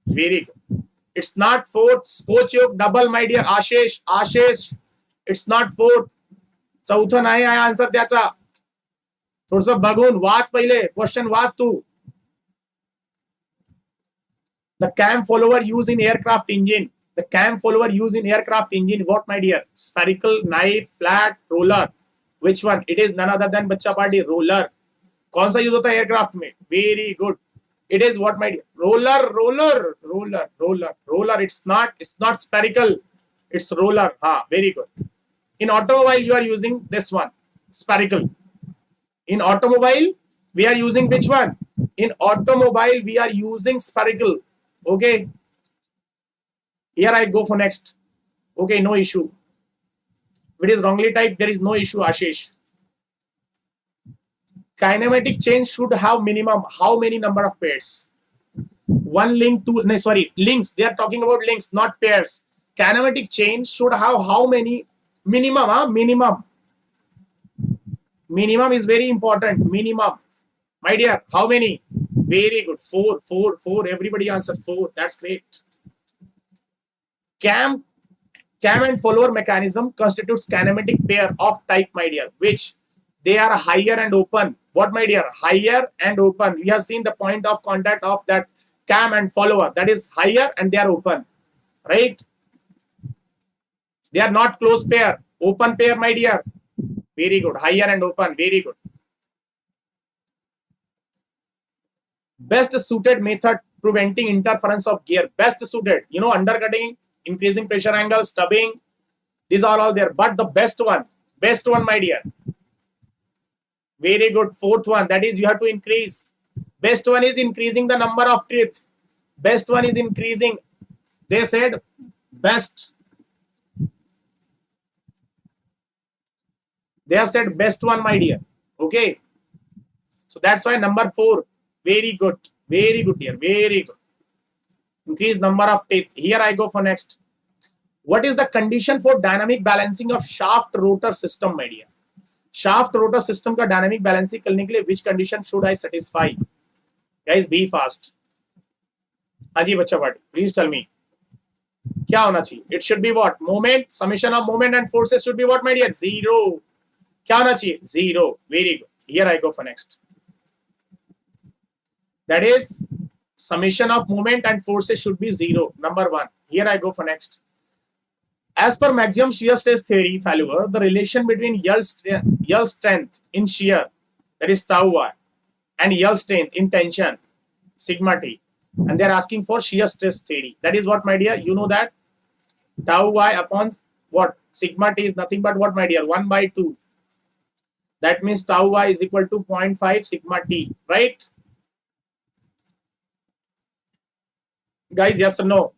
Very good. It's not fourth. Scotch yoke double, my dear. Ashish. It's not fourth. चौथा नाही आहे answer त्याचा. थोडंसं बघून watch पहिले. Question watch तू. The cam follower used in aircraft engine. What, my dear? Spherical, knife, flat, roller. Which one? It is none other than बच्चा party roller. कौन सा यूज होता है एयरक्राफ्ट में? Very good. It is what, my dear? Roller. It's not spherical. It's roller. Very good. In automobile, you are using this one, spherical. In automobile, we are using which one? In automobile, we are using spherical. Okay. Here I go for next. Okay, no issue. If it is wrongly typed, there is no issue, Ashish. Kinematic chain should have minimum how many number of pairs? One link, two, no, sorry, links. They are talking about links, not pairs. Kinematic chain should have how many? Minimum, minimum. Minimum is very important. Minimum. My dear, how many? Very good. Four. Everybody answered 4. That's great. Cam and follower mechanism constitutes kinematic pair of type, my dear, which they are higher and open. What, my dear? Higher and open. We have seen the point of contact of that cam and follower. That is higher and they are open. Right? They are not close pair. Open pair, my dear. Very good. Higher and open. Very good. Best suited method preventing interference of gear. Best suited. You know, undercutting, increasing pressure angle, stubbing. These are all there. But the best one, my dear. Very good. 4th one. That is, you have to increase. Best one is increasing the number of teeth. Best one is increasing. They said best. They have said best one, my dear. Okay. So that's why number 4. Very good. Very good here. Very good. Increase number of teeth. Here I go for next. What is the condition for dynamic balancing of shaft rotor system, my dear? Shaft rotor system का dynamic balancing करने के लिए which condition should I satisfy? Guys, be fast. हाँ जी बच्चा party, please tell me. क्या होना चाहिए? It should be what? Moment, summation of moment and forces should be what, my dear? 0. क्या होना चाहिए? 0. Very good. Here I go for next. That is, summation of moment and forces should be 0. Number 1. Here I go for next. As per maximum shear stress theory failure, the relation between yield strength in shear, that is tau y, and yield strength in tension, sigma t, and they are asking for shear stress theory. That is what, my dear? You know that tau y upon what? Sigma t is nothing but what, my dear? 1/2. That means tau y is equal to 0.5 sigma t, right? Guys, yes or no?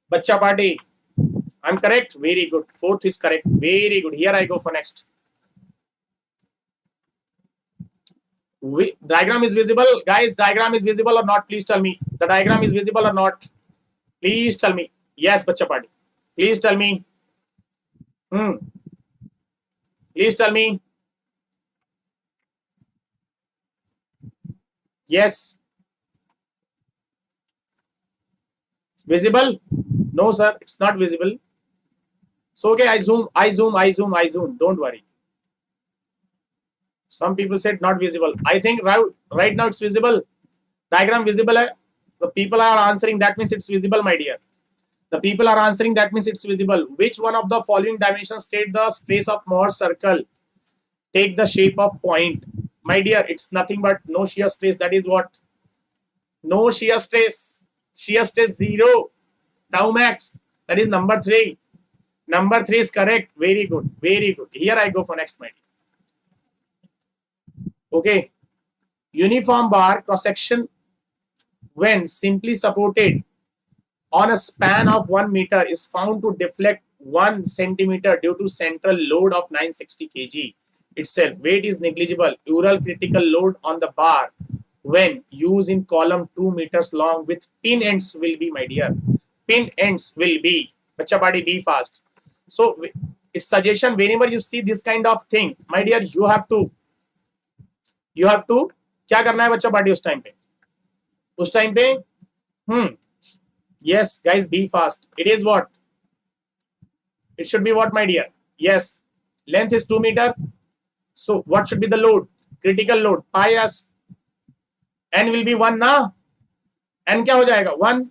Bacha party. I'm correct. Very good. 4th is correct. Very good. Here I go for next. Diagram is visible. Guys, diagram is visible or not? Please tell me. The diagram is visible or not? Please tell me. Yes, bacha party. Please tell me. Please tell me. Yes. Visible? No, sir. It's not visible. So, okay, I zoom. Don't worry. Some people said not visible. I think right now it's visible. Diagram visible. Hai? The people are answering. That means it's visible, my dear. The people are answering. That means it's visible. Which one of the following dimensions state the space of Morse circle? Take the shape of point. My dear, it's nothing but no shear stress. That is what? No shear stress. Shear stress 0. Tau max. That is number 3. Number 3 is correct. Very good. Very good. Here I go for next, my dear. Okay. Uniform bar cross section when simply supported on a span of 1 meter is found to deflect 1 centimeter due to central load of 960 kg itself. Weight is negligible. Ural critical load on the bar when used in column 2 meters long with pin ends will be, my dear. Pin ends will be. Bacha party, be fast. So it's suggestion whenever you see this kind of thing, my dear, you have to क्या करना है बच्चा party उस time पे yes guys, be fast. It is what? It should be what, my dear? Yes, length is 2 meter. So what should be the load? Critical load pi as n will be 1 ना. n क्या हो जाएगा? 1.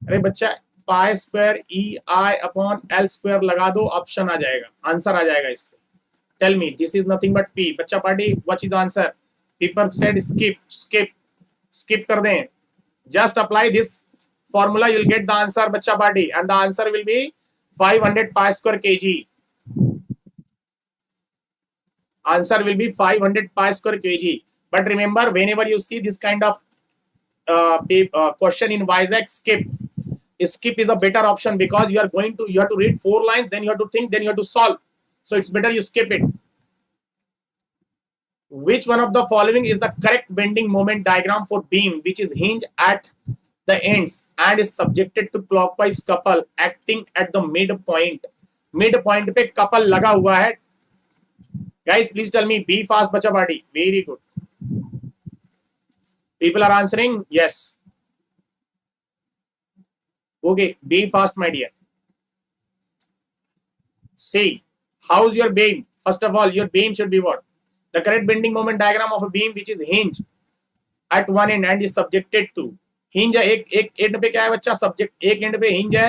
अरे बच्चा pi square E I upon L square लगा दो, option आ जाएगा, आंसर आ जाएगा इससे. Tell me, this is nothing but P. बच्चा party, what is answer? People said skip, skip, skip कर दें. Just apply this formula, you'll get the answer, bacha party, and the answer will be 500 pi square kg. Answer will be 500 pi square kg. But remember, whenever you see this kind of question in Vizag, skip. Skip is a better option because you have to read 4 lines, then you have to think, then you have to solve. So it's better you skip it. Which one of the following is the correct bending moment diagram for beam which is hinged at the ends and is subjected to clockwise couple acting at the midpoint? Midpoint पे couple लगा हुआ है. Guys, please tell me. Be fast, bacha party. Very good. People are answering. Yes. Okay. Be fast, my dear. See, how's your beam? First of all, your beam should be what? The correct bending moment diagram of a beam which is hinged at one end and is subjected to. Hinge है, एक and पे क्या है बच्चा? Subject. एक and पे hinge है,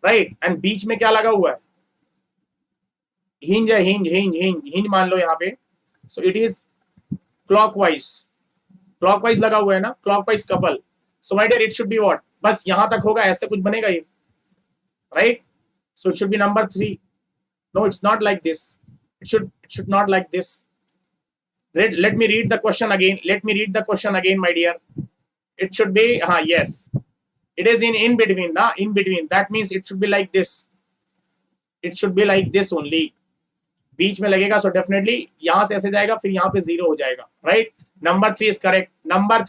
right, and बीच में क्या लगा हुआ है? हिंज है, हिंज मान लो यहाँ पे. सो इट इज क्लॉकवाइज लगा हुआ है ना, clockwise couple. So my dear, it should be what? बस यहां तक होगा, ऐसे कुछ बनेगा ये, right? So it should be number 3. No, it's not like this. It should not like this. Let me read the question again, my dear. It should be, yes, it is in between, na, in between. That means it should be like this. It should be like this only. बीच में लगेगा, so definitely यहां से ऐसे जाएगा, फिर यहां पे 0 हो जाएगा, right? Number 3 is correct. Number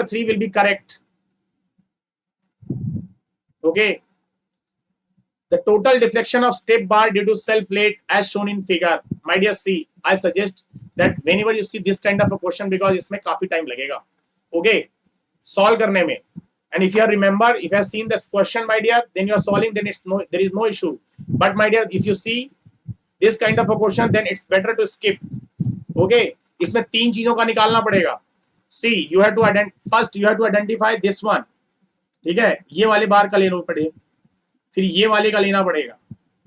3 will be correct. Okay. The total deflection of step bar due to self plate as shown in figure. My dear, see, I suggest that whenever you see this kind of a question, because इसमें काफी time लगेगा, okay, solve करने में. And if you remember, if you have seen this question, my dear, then you are solving, then there is no issue. But my dear, if you see this kind of a question, then it's better to skip. Okay, इसमें 3 चीजों का निकालना पड़ेगा. See, you have to identify this one. ठीक है, ये वाले बार का लेना पड़ेगा, फिर ये वाले का लेना पड़ेगा.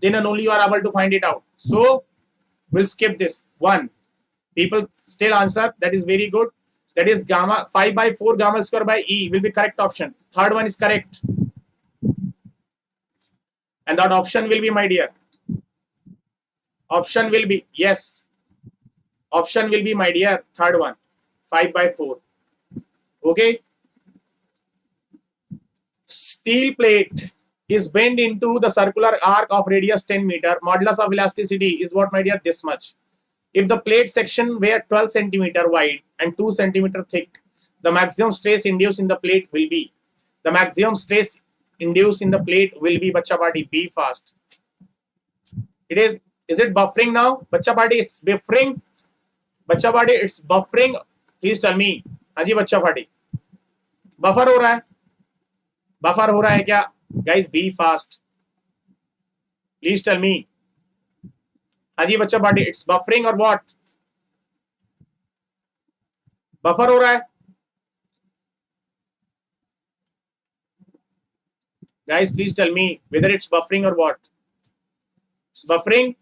Then and only you are able to find it out. So we'll skip this one. People still answer. That is very good. That is gamma 5/4 gamma square by E will be correct option. Third one is correct. And that option will be, my dear. Option will be, yes. Option will be, my dear, third one. 5/4. Okay. Steel plate is bent into the circular arc of radius 10 meter. Modulus of elasticity is what, my dear? This much. If the plate section were 12 centimeter wide and 2 centimeter thick, the maximum stress induced in the plate will be. The maximum stress induced in the plate will be, bacha party. Be fast. Is it buffering now? Bacha party, it's buffering. Bacha party, it's buffering. Please tell me. हाँ जी बच्चा party. Buffer हो रहा है? Buffer हो रहा है क्या? Guys, be fast. Please tell me. हाँ जी बच्चा party, it's buffering or what? Buffer हो रहा है? Guys, please tell me whether it's buffering or what. It's buffering.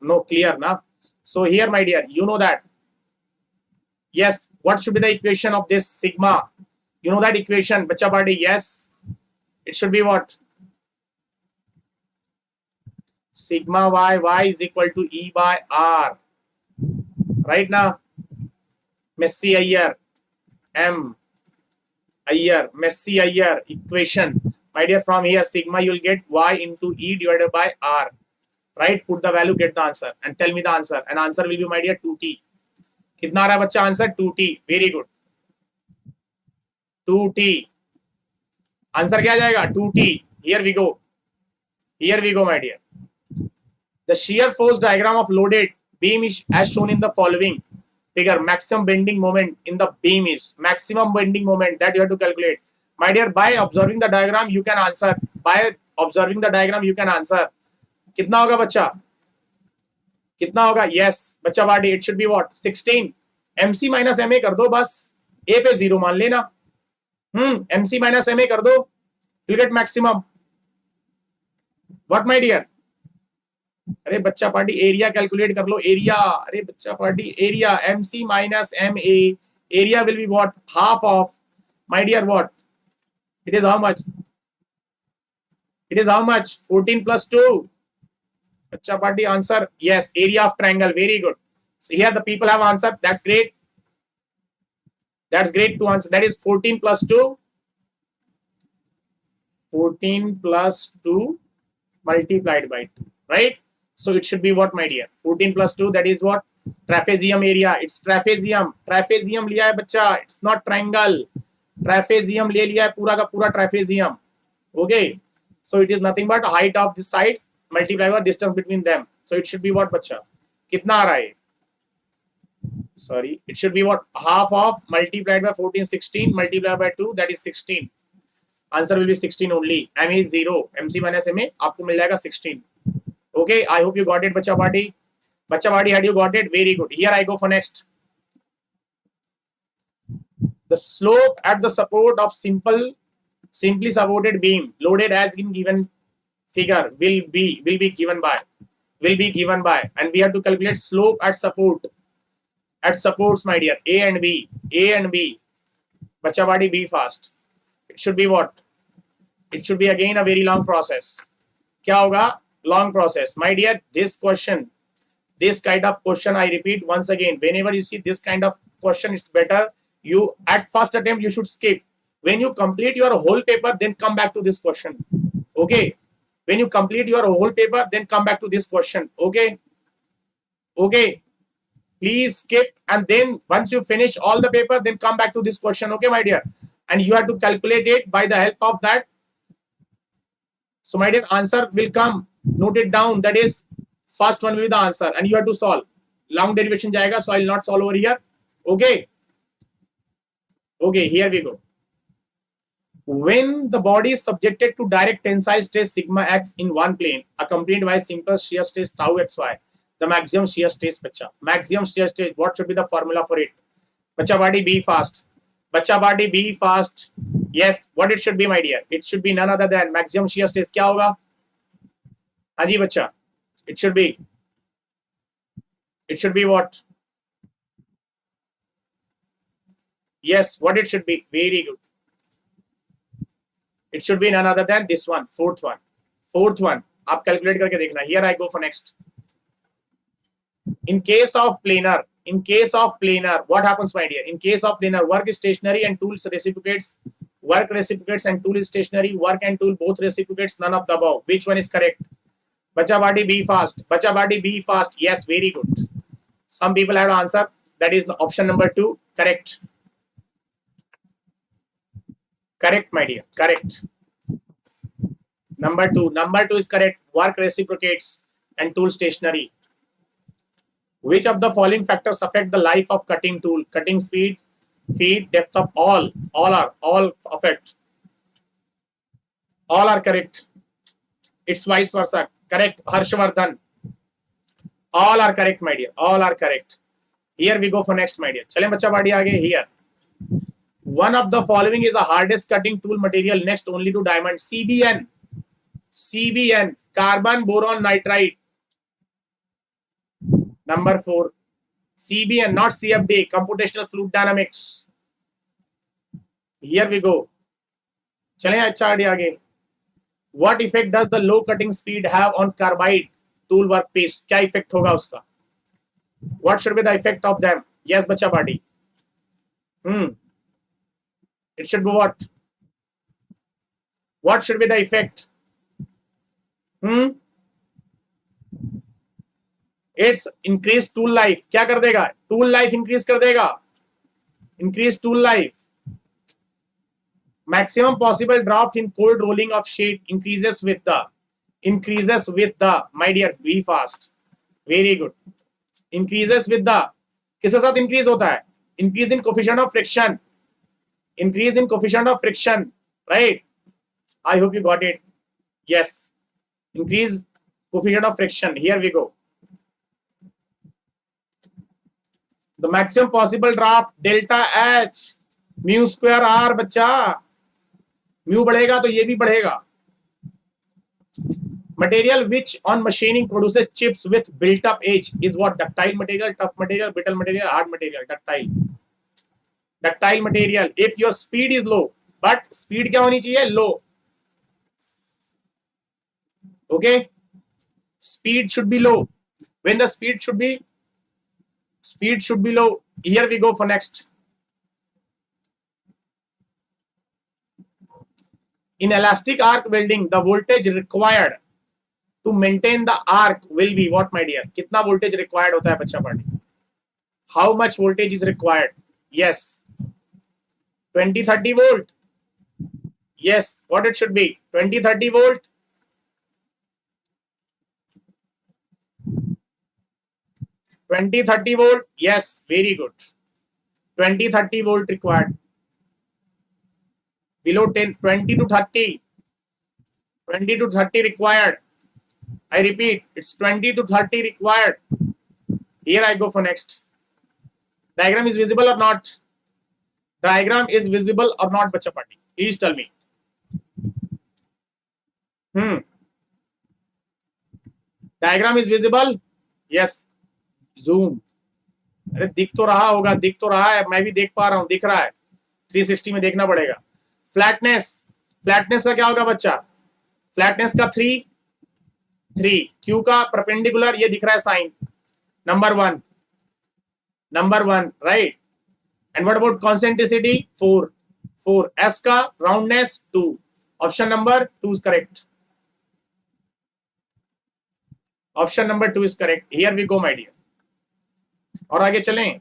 No, clear na. So here, my dear, you know that. Yes. What should be the equation of this sigma? You know that equation, bacha party? Yes. It should be what? Sigma y is equal to E by R. Right now, Messi Iyer, Messi Iyer equation. My dear, from here, sigma you will get y into E divided by R. Right? Put the value, get the answer, and tell me the answer. And answer will be, my dear, 2t. कितना आ रहा है बच्चा answer? 2t. Very good. 2t. Answer क्या जाएगा? 2t. Here we go. My dear. The shear force diagram of loaded beam is as shown in the following figure. Maximum bending moment in the beam is maximum bending moment that you have to calculate. My dear, by observing the diagram you can answer. कितना होगा बच्चा? कितना होगा? Yes, बच्चा party, it should be what? 16. MC minus MA कर दो बस. ए पे 0 मान लेना, MC माइनस MA कर दो, you'll get maximum. What my dear? अरे बच्चा पार्टी एरिया कैलकुलेट कर लो, एरिया, अरे बच्चा party area, MC minus MA, area will be what, half of, my dear what, it is how much, it is how much, 14 plus 2. Bachcha party answer, yes, area of triangle, very good. So here the people have answered, that's great, that's great to answer, that is 14 plus 2, 14 plus 2 multiplied by 2, right? So it should be what my dear, 14 plus 2, that is what, trapezium area, it's trapezium, trapezium liya hai bachcha, it's not triangle, trapezium le liya hai pura ka pura trapezium, okay? So it is nothing but height of the sides multiplied by distance between them. So it should be what बच्चा, कितना आ रहा है? Sorry, it should be what, half of multiplied by 14, 16 multiplied by 2, that is 16. Answer will be 16 only. MA is 0. MC minus MA आपको मिल जाएगा 16. Okay, I hope you got it, बच्चा party. बच्चा party, had you got it? Very good. Here I go for next. The slope at the support of simply supported beam loaded as in given figure will be given by, and we have to calculate slope at supports my dear, A and B. Bacha body, be fast. It should be what, it should be again a very long process. Kya hoga? Long process my dear. This kind of question, I repeat once again, whenever you see this kind of question, it's better you at first attempt you should skip. When you complete your whole paper, then come back to this question. Okay. When you complete your whole paper, then come back to this question. Okay. Okay. Please skip, and then once you finish all the paper, then come back to this question. Okay, my dear. And you have to calculate it by the help of that. So, my dear, answer will come. Note it down. That is, first one will be the answer, and you have to solve. Long derivation jayega, so I will not solve over here. Okay. Okay, here we go. When the body is subjected to direct tensile stress sigma x in one plane, accompanied by simple shear stress tau xy, the maximum shear stress, bacha. Maximum shear stress, what should be the formula for it? Bacha body, be fast. Bacha body, be fast. Yes, what it should be, my dear? It should be none other than maximum shear stress. Kya hoga? Haji bacha. It should be what? Yes, what it should be? Very good. It should be none other than this one, fourth one. आप calculate करके देखना. Here I go for next. In case of planar, what happens, my dear? In case of planar, work is stationary and tools reciprocates. Work reciprocates and tool is stationary. Work and tool both reciprocates. None of the above. Which one is correct? Bacha body, be fast. Bacha body, be fast. Yes, very good. Some people have to answer. That is the option number 2. Correct. Correct, my dear. Correct. Number 2 is correct. Work reciprocates and tool stationary. Which of the following factors affect the life of cutting tool? Cutting speed, feed, depth of all affect. All are correct. It's vice versa. Correct. Harshvardhan. All are correct, my dear. All are correct. Here we go for next, my dear. Chale bacha badi aage. Here. One of the following is a hardest cutting tool material next only to diamond. CBN, carbon boron nitride. Number 4. CBN, not CFD, computational fluid dynamics. Here we go. Chale acha aage. What effect does the low cutting speed have on carbide tool workpiece? Kya effect hoga uska? What should be the effect of them? Yes, bacha body. It should be what? What should be the effect? It's increased tool life. क्या कर देगा? Tool life increase कर देगा. Increase tool life. Maximum possible draft in cold rolling of sheet increases with the. My dear, be fast. Very good. Increases with the. किसके साथ increase होता है? Increase in coefficient of friction. Right? I hope you got it. Yes. Increase coefficient of friction. Here we go. The maximum possible draft delta H. Mu square आर बच्चा, mu बढ़ेगा तो ये भी बढ़ेगा. Material which on machining produces chips with built up edge is what? Ductile material, tough material, brittle material, hard material. Ductile material. If your speed is low, but speed क्या होनी चाहिए? Low. Okay, speed should be low. When the speed should be low. Here we go for next. In elastic arc welding, the voltage required to maintain the arc will be what, my dear? कितना voltage required होता है बच्चा party? How much voltage is required? Yes, 20-30 volt. Yes, what it should be? 20-30 volt. 20-30 volt. Yes, very good. 20-30 volt required. Below 10, 20 to 30. 20 to 30 required. I repeat, it's 20 to 30 required. Here I go for next. Diagram is visible or not? Diagram is visible or not, bacha party? Please tell me. Diagram is visible? Yes. Zoom. अरे दिख तो रहा होगा, दिख तो रहा है, मैं भी देख पा रहा हूं, दिख रहा है. 360 में देखना पड़ेगा. फ्लैटनेस, फ्लैटनेस का क्या होगा बच्चा? फ्लैटनेस का 3 क्यू का परपेंडिकुलर, ये दिख रहा है sign. Number one, right. And what about concentricity? 4. S का roundness 2. Option number 2 is correct. Option number 2 is correct. Here we go my dear. और आगे चलें.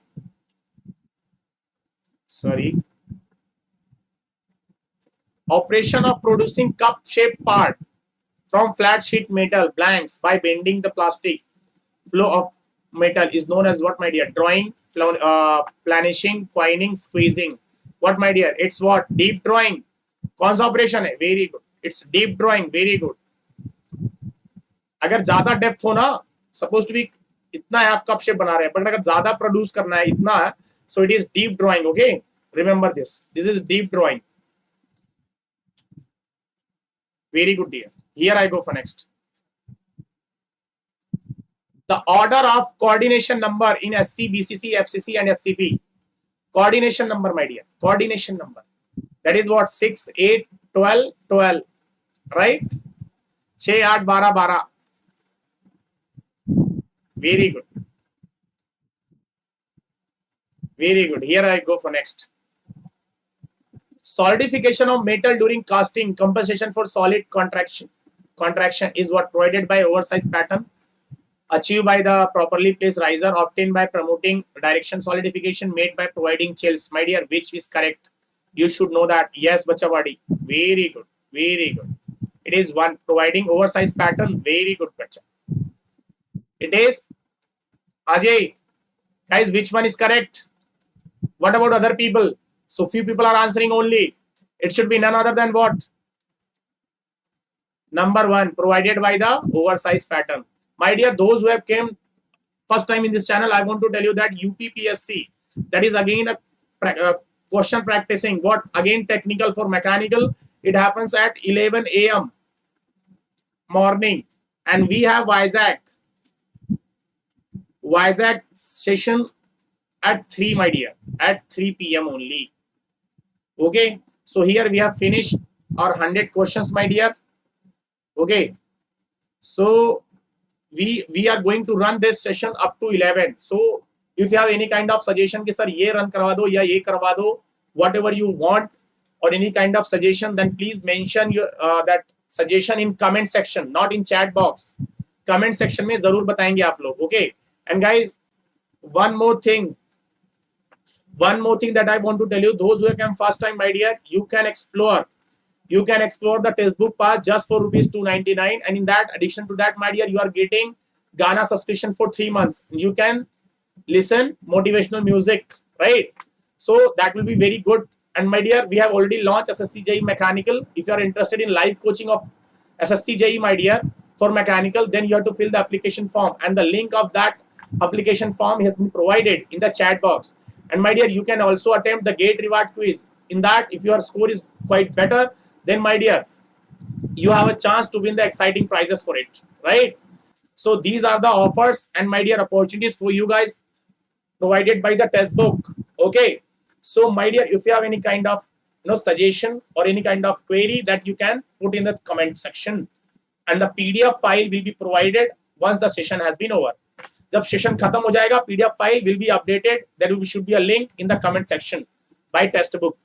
Sorry. Operation of producing cup shaped part from flat sheet metal blanks by bending the plastic flow of metal is known as what, my dear? Drawing, planishing, coining, squeezing. What, my dear? It's what? Deep drawing. कौन सा operation है? Very good. It's deep drawing. Very good. अगर ज्यादा depth हो ना, suppose to be इतना है, आप कप शेप बना रहे हैं, बट अगर ज्यादा प्रोड्यूस करना है, इतना है, so it is deep drawing. Okay, remember this is deep drawing. Very good, dear. Here I go for next. The order of coordination number in SC, BCC, FCC and SCP. Coordination number, my dear. Coordination number. That is what? 6, 8, 12, 12. Right? 6, 8, 12, 12. Very good. Very good. Here I go for next. Solidification of metal during casting, compensation for solid contraction is what? Provided by oversized pattern, achieved by the properly placed riser, obtained by promoting direction solidification, made by providing chills. My dear, which is correct? You should know that. Yes, bacha body. Very good. Very good. It is one. Providing oversized pattern. Very good, bacha. It is Ajay. Guys, which one is correct? What about other people? So few people are answering only. It should be none other than what? Number 1, provided by the oversized pattern. My dear, those who have came first time in this channel, I want to tell you that UPPSC, that is again a question practicing. What? Again technical for mechanical. It happens at 11 a.m. morning. And we have Vizag session at 3, my dear. At 3 p.m. only. Okay, so here we have finished our 100 questions, my dear. Okay, so we are going to run this session up to 11. So if you have any kind of suggestion कि sir ये run करवा दो या ये करवा दो, whatever you want, or any kind of suggestion, then please mention your that suggestion in comment section, not in chat box. Comment section में जरूर बताएंगे आप लोग. Okay, and guys, one more thing that I want to tell you, those who have come first time, my dear, you can explore the Testbook Pass just for rupees 299, and in that, addition to that, my dear, you are getting Ghana subscription for 3 months. You can listen motivational music, right? So that will be very good. And my dear, we have already launched SSC JE Mechanical. If you are interested in live coaching of SSC JE, my dear, for mechanical, then you have to fill the application form, and the link of that application form has been provided in the chat box. And my dear, you can also attempt the gate reward quiz in that, if your score is quite better, then my dear, you have a chance to win the exciting prizes for it, right? So these are the offers and my dear opportunities for you guys provided by the test book. Okay, so my dear, if you have any kind of suggestion or any kind of query, that you can put in the comment section, and the PDF file will be provided once the session has been over. जब session खत्म हो जाएगा, PDF file will be updated. There should be a link in the comment section by test book,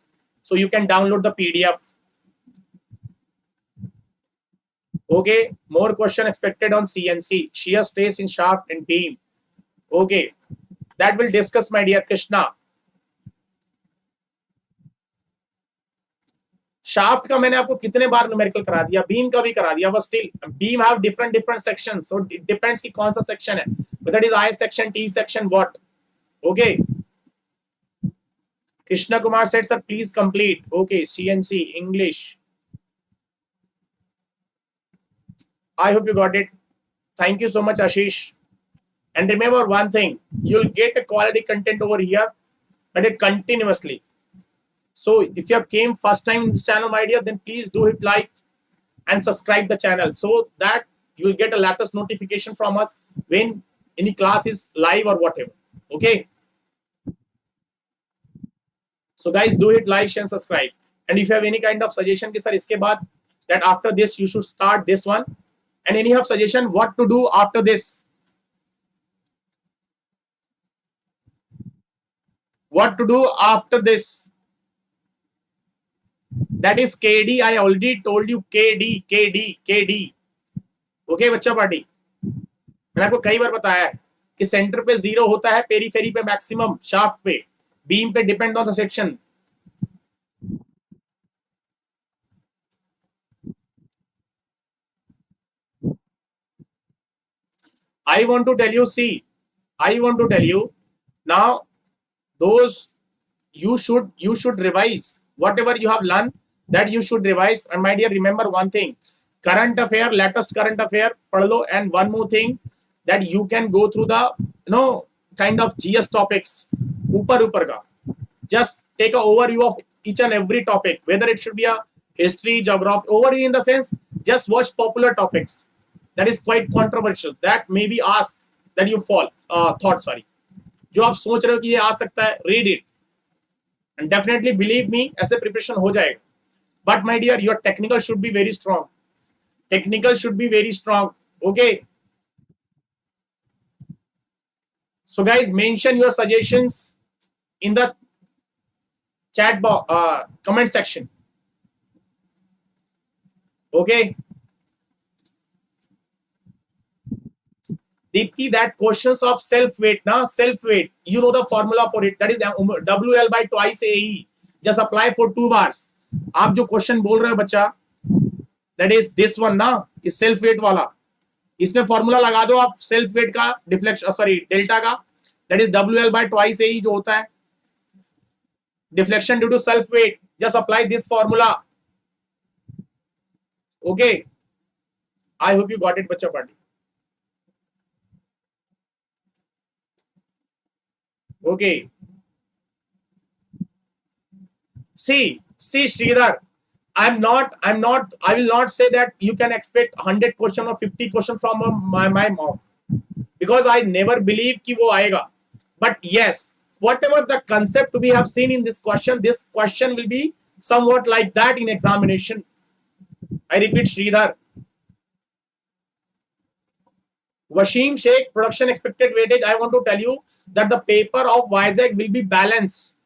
so you can download the PDF. Okay, more question expected on CNC, shear stress in shaft and beam. Okay, that will discuss, my dear Krishna. Shaft का मैंने आपको कितने बार numerical करा दिया, beam का भी करा दिया, but still beam have different sections, so it depends कि कौन सा सेक्शन है, whether it is I section, T section, what. Okay, Krishna Kumar said sir please complete. Okay, CNC English, I hope you got it. Thank you so much, Ashish. And remember one thing, you'll get a quality content over here, but it continuously. So if you have came first time in this channel, my dear, then please do hit like and subscribe the channel, so that you will get a latest notification from us when any class is live or whatever. Okay. So guys, do hit like, share, and subscribe. And if you have any kind of suggestion कि sir इसके बाद that after this you should start this one, and any have suggestion what to do after this, what to do after this, that is KD. I already told you KD. Okay बच्चा party, मैंने आपको कई बार बताया है कि centre पे 0 होता है, पेरीफेरी पे मैक्सिमम, शाफ्ट पे, बीम पे depend on the section. I want to tell you, see, I want to tell you now, those you should revise whatever you have learned, that you should revise. And my dear, remember one thing, current affair, latest current affair पढ़ लो. And one more thing, that you can go through the kind of GS topics ऊपर का, just take an overview of each and every topic, whether it should be a history, geography, overview in the sense, just watch popular topics that is quite controversial, that may be asked, that you fall thought, sorry, जो आप सोच रहे हो कि ये आ सकता है, read it and definitely believe me, ऐसे preparation हो जाएगा. But my dear, your technical should be very strong. Technical should be very strong. Okay. So guys, mention your suggestions in the chat box, comment section. Okay. Deepthi, that questions of self-weight, self-weight, you know the formula for it, that is WL by twice AE. Just apply for 2 bars. आप जो question बोल रहे हो बच्चा, that is this one ना, इस self weight वाला, इसमें फॉर्मूला लगा दो आप सेल्फ वेट का, डिफ्लेक्शन, सॉरी डेल्टा का, that is WL by twice AE जो होता है, deflection due to self weight. Just apply this formula. Okay, I hope you got it, बच्चा party. Okay. See, Sridhar, I will not say that you can expect 100 question or 50 question from my mock, because I never believe कि वो आएगा. But yes, whatever the concept we have seen in this question will be somewhat like that in examination. I repeat, Sridhar. Wasim Sheikh, production expected weightage. I want to tell you that the paper of Vizag will be balanced.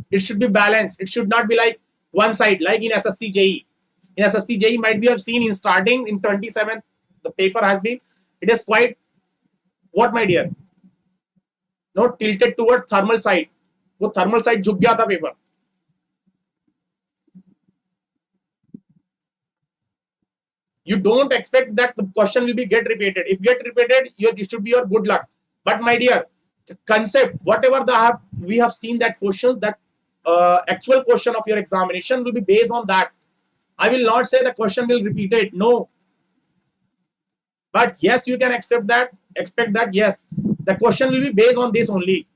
It should be balanced. It should not be like one side, like in SSC JE. In SSC JE, might be have seen in starting in 27th, the paper has been, it is quite, what my dear, not tilted towards thermal side. वो thermal side झुक गया था paper. You don't expect that the question will be get repeated. If get repeated, it should be your good luck. But my dear, the concept, whatever we have seen that questions, that actual question of your examination will be based on that. I will not say the question will repeat it. No. But yes, you can expect that yes, the question will be based on this only.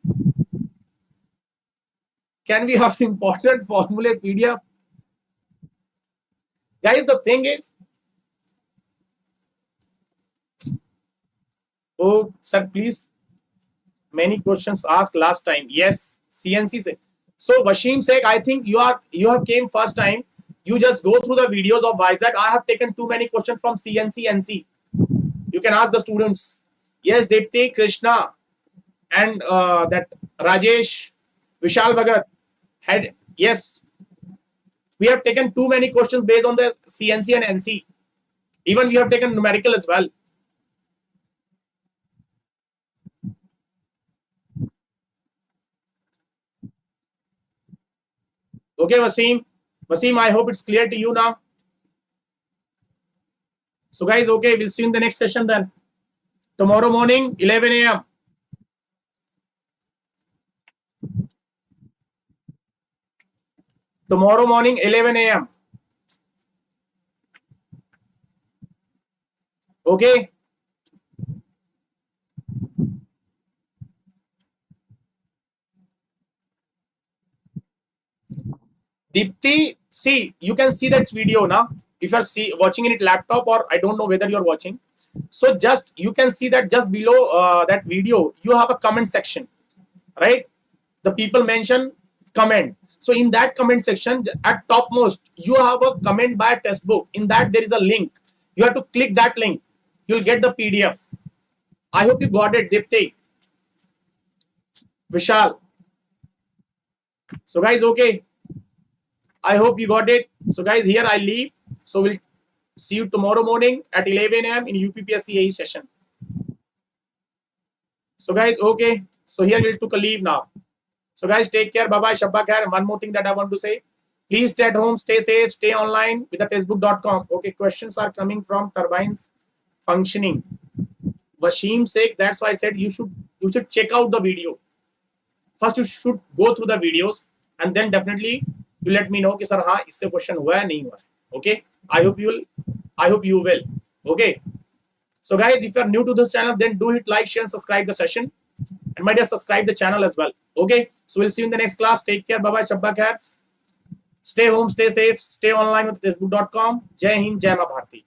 Can we have important formula PDF? Guys, the thing is, oh, sir, please. Many questions asked last time. Yes, CNC say. So Washim Sheikh, I think you have came first time. You just go through the videos of Vizag. I have taken too many questions from CNC NC. You can ask the students. Yes, Dipti, Krishna, and that Rajesh, Vishal Bhagat had, yes, we have taken too many questions based on the CNC and NC. Even we have taken numerical as well. Okay, Wasim. Wasim, I hope it's clear to you now. So guys, okay, we'll see you in the next session then. Tomorrow morning, 11 a.m. Tomorrow morning, 11 a.m. Okay. Deepti, see, you can see that video now. If you are watching in it laptop, or I don't know whether you're watching. So just you can see that just below that video, you have a comment section, right? The people mention comment. So in that comment section, at topmost, you have a comment by Testbook. In that there is a link. You have to click that link. You'll get the PDF. I hope you got it, Dipti, Vishal. So guys, okay. I hope you got it. So guys, here I leave. So we'll see you tomorrow morning at 11 a.m. in UPPSC JE session. So guys, okay. So here we'll took a leave now. So guys, take care. Bye-bye. Shabba khair. One more thing that I want to say. Please stay at home, stay safe, stay online with the testbook.com. Okay, questions are coming from turbines functioning. Washim Sheikh, that's why I said you should check out the video. First you should go through the videos and then definitely you let me know कि sir हाँ इससे question हुआ है नहीं हुआ. Okay, I hope you will. Okay, so guys, if you are new to this channel, then do hit like, share and subscribe the session, and my dear, subscribe the channel as well. Okay, so we'll see you in the next class. Take care. Bye bye. Shabba khair. Stay home, stay safe, stay online with testbook.com. Jai Hind, Jai Ma Bharati.